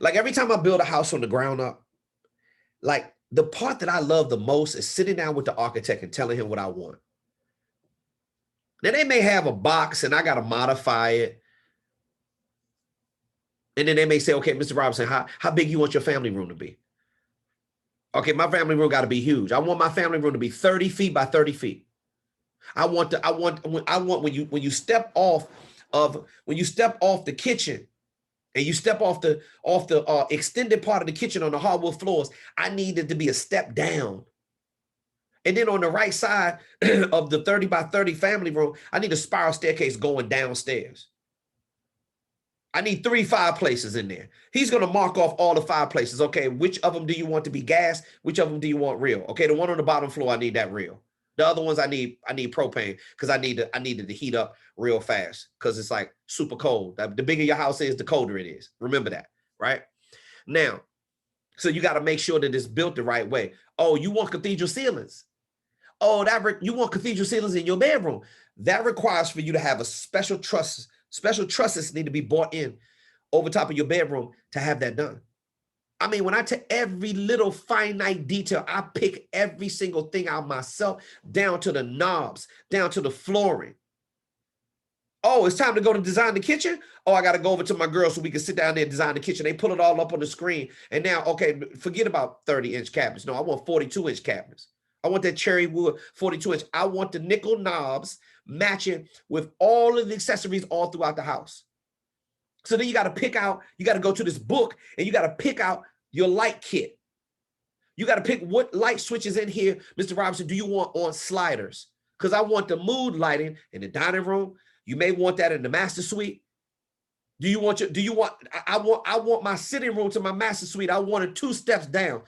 Like every time I build a house from the ground up, like the part that I love the most is sitting down with the architect and telling him what I want. Now they may have a box and I got to modify it. And then they may say, okay, Mr. Robertson, how big you want your family room to be? Okay, my family room got to be huge. I want my family room to be 30 feet by 30 feet. I want when you step off the kitchen and you step off the extended part of the kitchen on the hardwood floors, I need it to be a step down. And then on the right side of the 30 by 30 family room, I need a spiral staircase going downstairs. I need 3 fireplaces in there. He's going to mark off all the fireplaces. Okay, which of them do you want to be gas? Which of them do you want real? Okay, the one on the bottom floor, I need that real. The other ones I need propane because I needed to heat up real fast because it's like super cold. The bigger your house is, the colder it is. Remember that, right? Now, so you got to make sure that it's built the right way. Oh, you want cathedral ceilings? Oh, you want cathedral ceilings in your bedroom? That requires for you to have a special truss. Special trusses need to be bought in over top of your bedroom to have that done. I mean, when I take every little finite detail, I pick every single thing out myself, down to the knobs, down to the flooring. Oh, it's time to go to design the kitchen. Oh, I got to go over to my girl so we can sit down there and design the kitchen. They put it all up on the screen. And now, okay, forget about 30-inch cabinets. No, I want 42-inch cabinets. I want that cherry wood 42-inch. I want the nickel knobs matching with all of the accessories all throughout the house. So then you got to pick out, you got to go to this book and you got to pick out your light kit. You got to pick what light switches in here, Mr. Robertson, do you want on sliders? Because I want the mood lighting in the dining room. You may want that in the master suite. I want my sitting room to my master suite. I want it 2 steps down.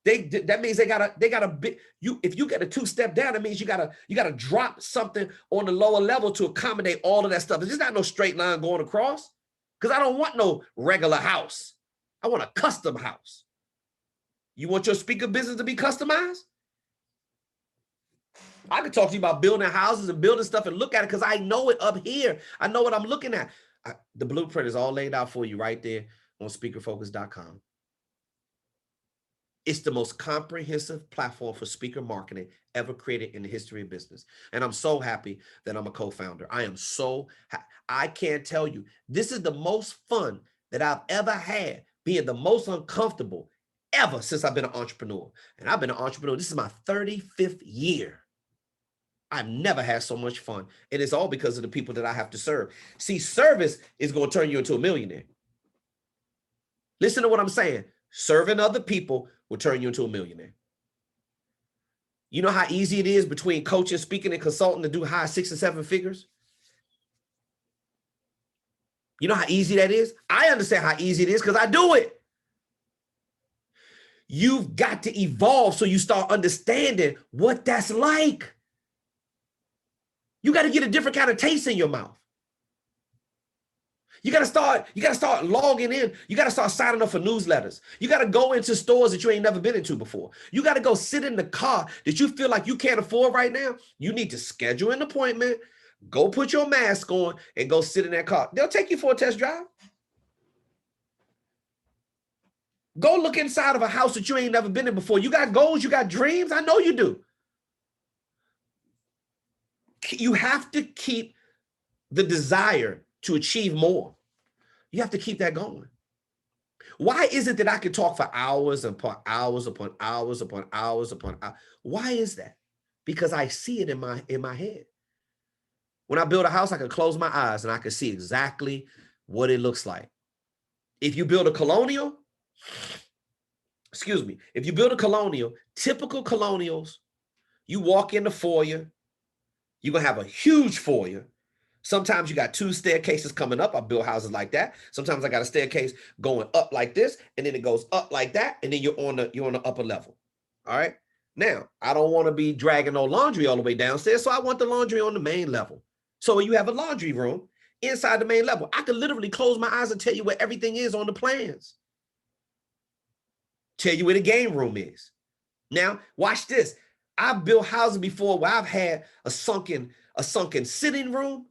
That means they gotta big you. If you get a 2-step down, that means you gotta drop something on the lower level to accommodate all of that stuff. It's just not no straight line going across. Because I don't want no regular house. I want a custom house. You want your speaker business to be customized? I could talk to you about building houses and building stuff and look at it because I know it up here. I know what I'm looking at. The blueprint is all laid out for you right there on speakerfocus.com. It's the most comprehensive platform for speaker marketing ever created in the history of business. And I'm so happy that I'm a co-founder. I can't tell you, this is the most fun that I've ever had, being the most uncomfortable ever since I've been an entrepreneur. And I've been an entrepreneur. This is my 35th year. I've never had so much fun. And it's all because of the people that I have to serve. See, service is going to turn you into a millionaire. Listen to what I'm saying. Serving other people will turn you into a millionaire. You know how easy it is between coaching, speaking, and consulting to do high 6 and 7 figures? You know how easy that is? I understand how easy it is because I do it. You've got to evolve so you start understanding what that's like. You got to get a different kind of taste in your mouth. You got to start logging in. You got to start signing up for newsletters. You got to go into stores that you ain't never been into before. You got to go sit in the car that you feel like you can't afford right now. You need to schedule an appointment, go put your mask on and go sit in that car. They'll take you for a test drive. Go look inside of a house that you ain't never been in before. You got goals, you got dreams. I know you do. You have to keep the desire to achieve more. You have to keep that going. Why is it that I can talk for hours upon hours upon hours upon hours upon hours? Why is that? Because I see it in my head. When I build a house, I can close my eyes and I can see exactly what it looks like. If you build a colonial, if you build a colonial, typical colonials, you walk in the foyer, you're going to have a huge foyer. Sometimes you got 2 staircases coming up. I build houses like that. Sometimes I got a staircase going up like this, and then it goes up like that, and then you're on the upper level. All right. Now, I don't want to be dragging no laundry all the way downstairs, so I want the laundry on the main level. So you have a laundry room inside the main level. I could literally close my eyes and tell you where everything is on the plans. Tell you where the game room is. Now, watch this. I've built houses before where I've had a sunken sitting room,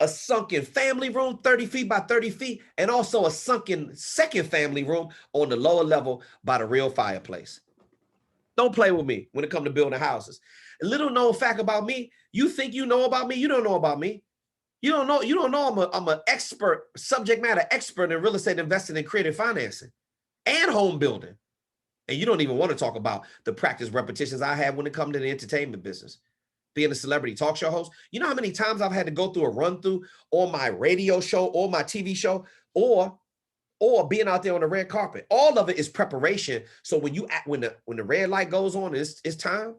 a sunken family room, 30 feet by 30 feet, and also a sunken second family room on the lower level by the real fireplace. Don't play with me when it comes to building houses. A little known fact about me, you think you know about me, you don't know about me. You don't know I'm an expert, subject matter expert in real estate investing and creative financing and home building. And you don't even want to talk about the practice repetitions I have when it comes to the entertainment business. Being a celebrity talk show host, you know how many times I've had to go through a run through on my radio show or my TV show or being out there on the red carpet. All of it is preparation. So when the red light goes on, it's time.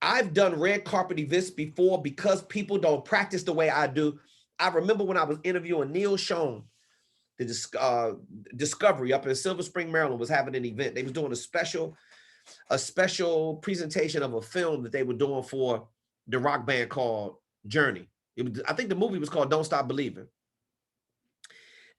I've done red carpet events before because people don't practice the way I do. I remember when I was interviewing Neil Schoen, the Discovery up in Silver Spring, Maryland, was having an event. They was doing a special presentation of a film that they were doing for the rock band called Journey. I think the movie was called Don't Stop Believing.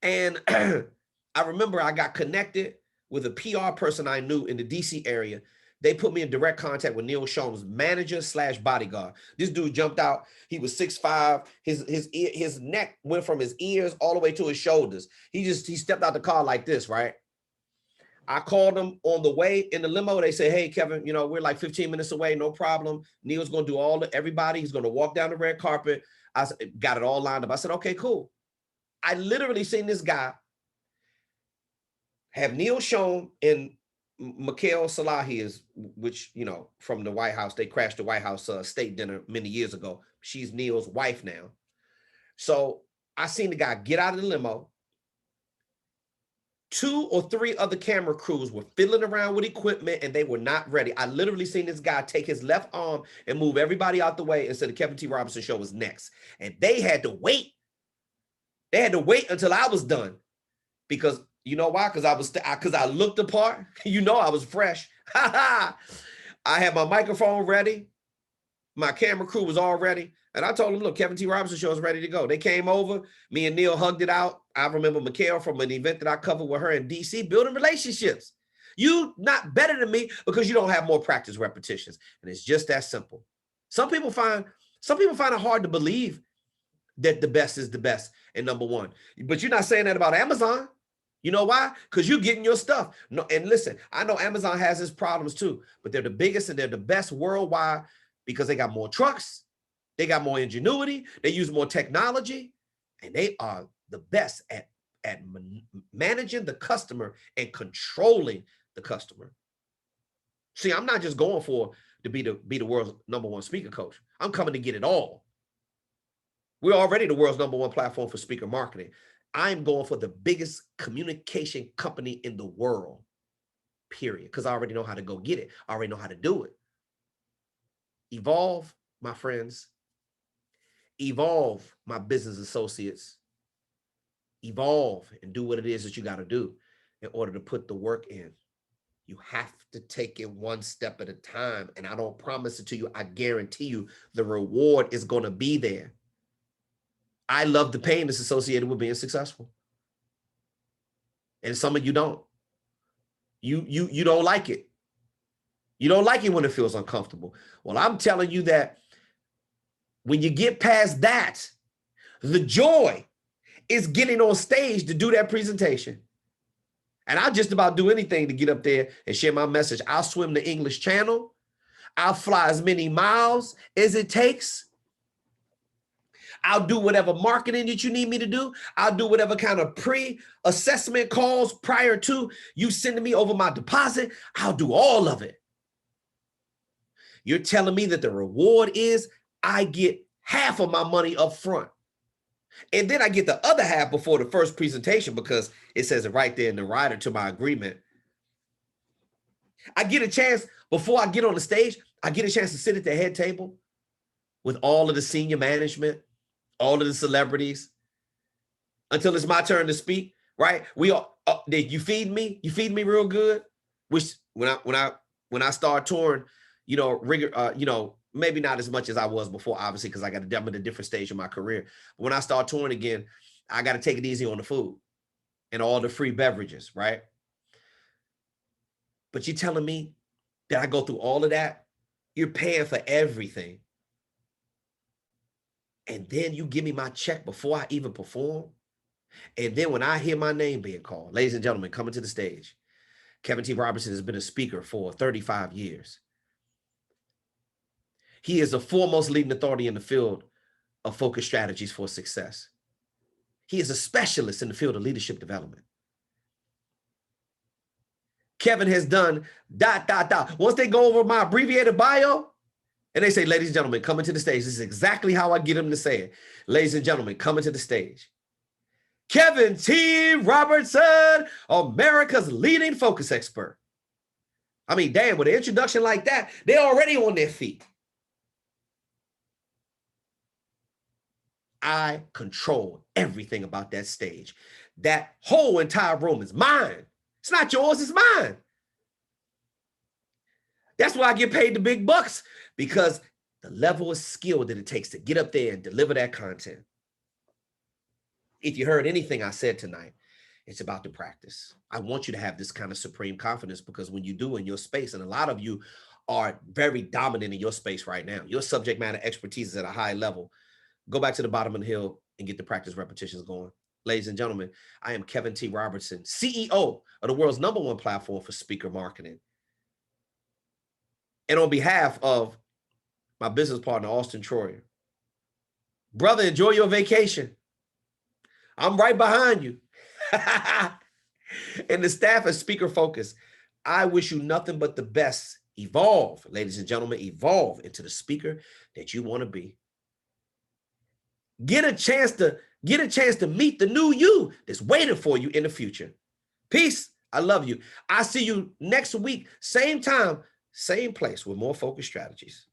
And I remember I got connected with a PR person I knew in the DC area. They put me in direct contact with Neil Schoen's manager / bodyguard. This dude jumped out. He was 6'5". His neck went from his ears all the way to his shoulders. He stepped out the car like this, right? I called them on the way in the limo. They say, hey, Kevin, you know, we're like 15 minutes away. No problem. Neil's going to do everybody. He's going to walk down the red carpet. I got it all lined up. I said, okay, cool. I literally seen this guy have Neil shown in Mikhail Salahi is, which, you know, from the White House, they crashed the White House state dinner many years ago. She's Neil's wife now. So I seen the guy get out of the limo. 2 or 3 other camera crews were fiddling around with equipment and they were not ready. I literally seen this guy take his left arm and move everybody out the way and said the Kevin T. Robertson show was next. And they had to wait. They had to wait until I was done, because you know why? Because I looked the part. You know, I was fresh. I had my microphone ready. My camera crew was all ready. And I told them, look, Kevin T. Robertson show is ready to go. They came over. Me and Neil hugged it out. I remember Mikhail from an event that I covered with her in DC, building relationships. You not better than me because you don't have more practice repetitions. And it's just that simple. Some people find it hard to believe that the best is the best and number one. But you're not saying that about Amazon. You know why? Because you're getting your stuff. No, and listen, I know Amazon has its problems too, but they're the biggest and they're the best worldwide because they got more trucks, they got more ingenuity, they use more technology, and they are the best at managing the customer and controlling the customer. See, I'm not just going to be the world's #1 speaker coach. I'm coming to get it all. We're already the world's #1 platform for speaker marketing. I'm going for the biggest communication company in the world, period, because I already know how to go get it. I already know how to do it. Evolve, my friends. Evolve, my business associates. Evolve and do what it is that you got to do in order to put the work in. You have to take it one step at a time. And I don't promise it to you. I guarantee you the reward is going to be there. I love the pain that's associated with being successful. And some of you don't. You don't like it. You don't like it when it feels uncomfortable. Well, I'm telling you that when you get past that, the joy is getting on stage to do that presentation. And I'll just about do anything to get up there and share my message. I'll swim the English Channel. I'll fly as many miles as it takes. I'll do whatever marketing that you need me to do. I'll do whatever kind of pre-assessment calls prior to you sending me over my deposit. I'll do all of it. You're telling me that the reward is I get half of my money up front. And then I get the other half before the first presentation because it says it right there in the rider to my agreement. I get a chance before I get on the stage. I get a chance to sit at the head table with all of the senior management, all of the celebrities, until it's my turn to speak, right? We all, you feed me real good. Which when I start touring, you know, maybe not as much as I was before, obviously, because I'm at a different stage of my career. But when I start touring again, I got to take it easy on the food and all the free beverages, right? But you're telling me that I go through all of that? You're paying for everything. And then you give me my check before I even perform. And then when I hear my name being called, ladies and gentlemen, coming to the stage, Kevin T. Robertson has been a speaker for 35 years. He is the foremost leading authority in the field of focused strategies for success. He is a specialist in the field of leadership development. Kevin has done ... Once they go over my abbreviated bio, and they say, ladies and gentlemen, coming to the stage. This is exactly how I get them to say it. Ladies and gentlemen, coming to the stage. Kevin T. Robertson, America's leading focus expert. I mean, damn, with an introduction like that, they're already on their feet. I control everything about that stage. That whole entire room is mine. It's not yours, it's mine. That's why I get paid the big bucks, because the level of skill that it takes to get up there and deliver that content. If you heard anything I said tonight, it's about the practice. I want you to have this kind of supreme confidence, because when you do in your space, and a lot of you are very dominant in your space right now, your subject matter expertise is at a high level. Go back to the bottom of the hill and get the practice repetitions going. ladies and gentlemen, I am Kevin T. Robertson, CEO of the world's #1 platform for speaker marketing. And on behalf of my business partner, Auston Troyer, brother, enjoy your vacation. I'm right behind you. And the staff is speaker focused. I wish you nothing but the best. Evolve, ladies and gentlemen, evolve into the speaker that you want to be. Get a chance to meet the new you that's waiting for you in the future. Peace. I love you. I'll see you next week, same time, same place with more focused strategies.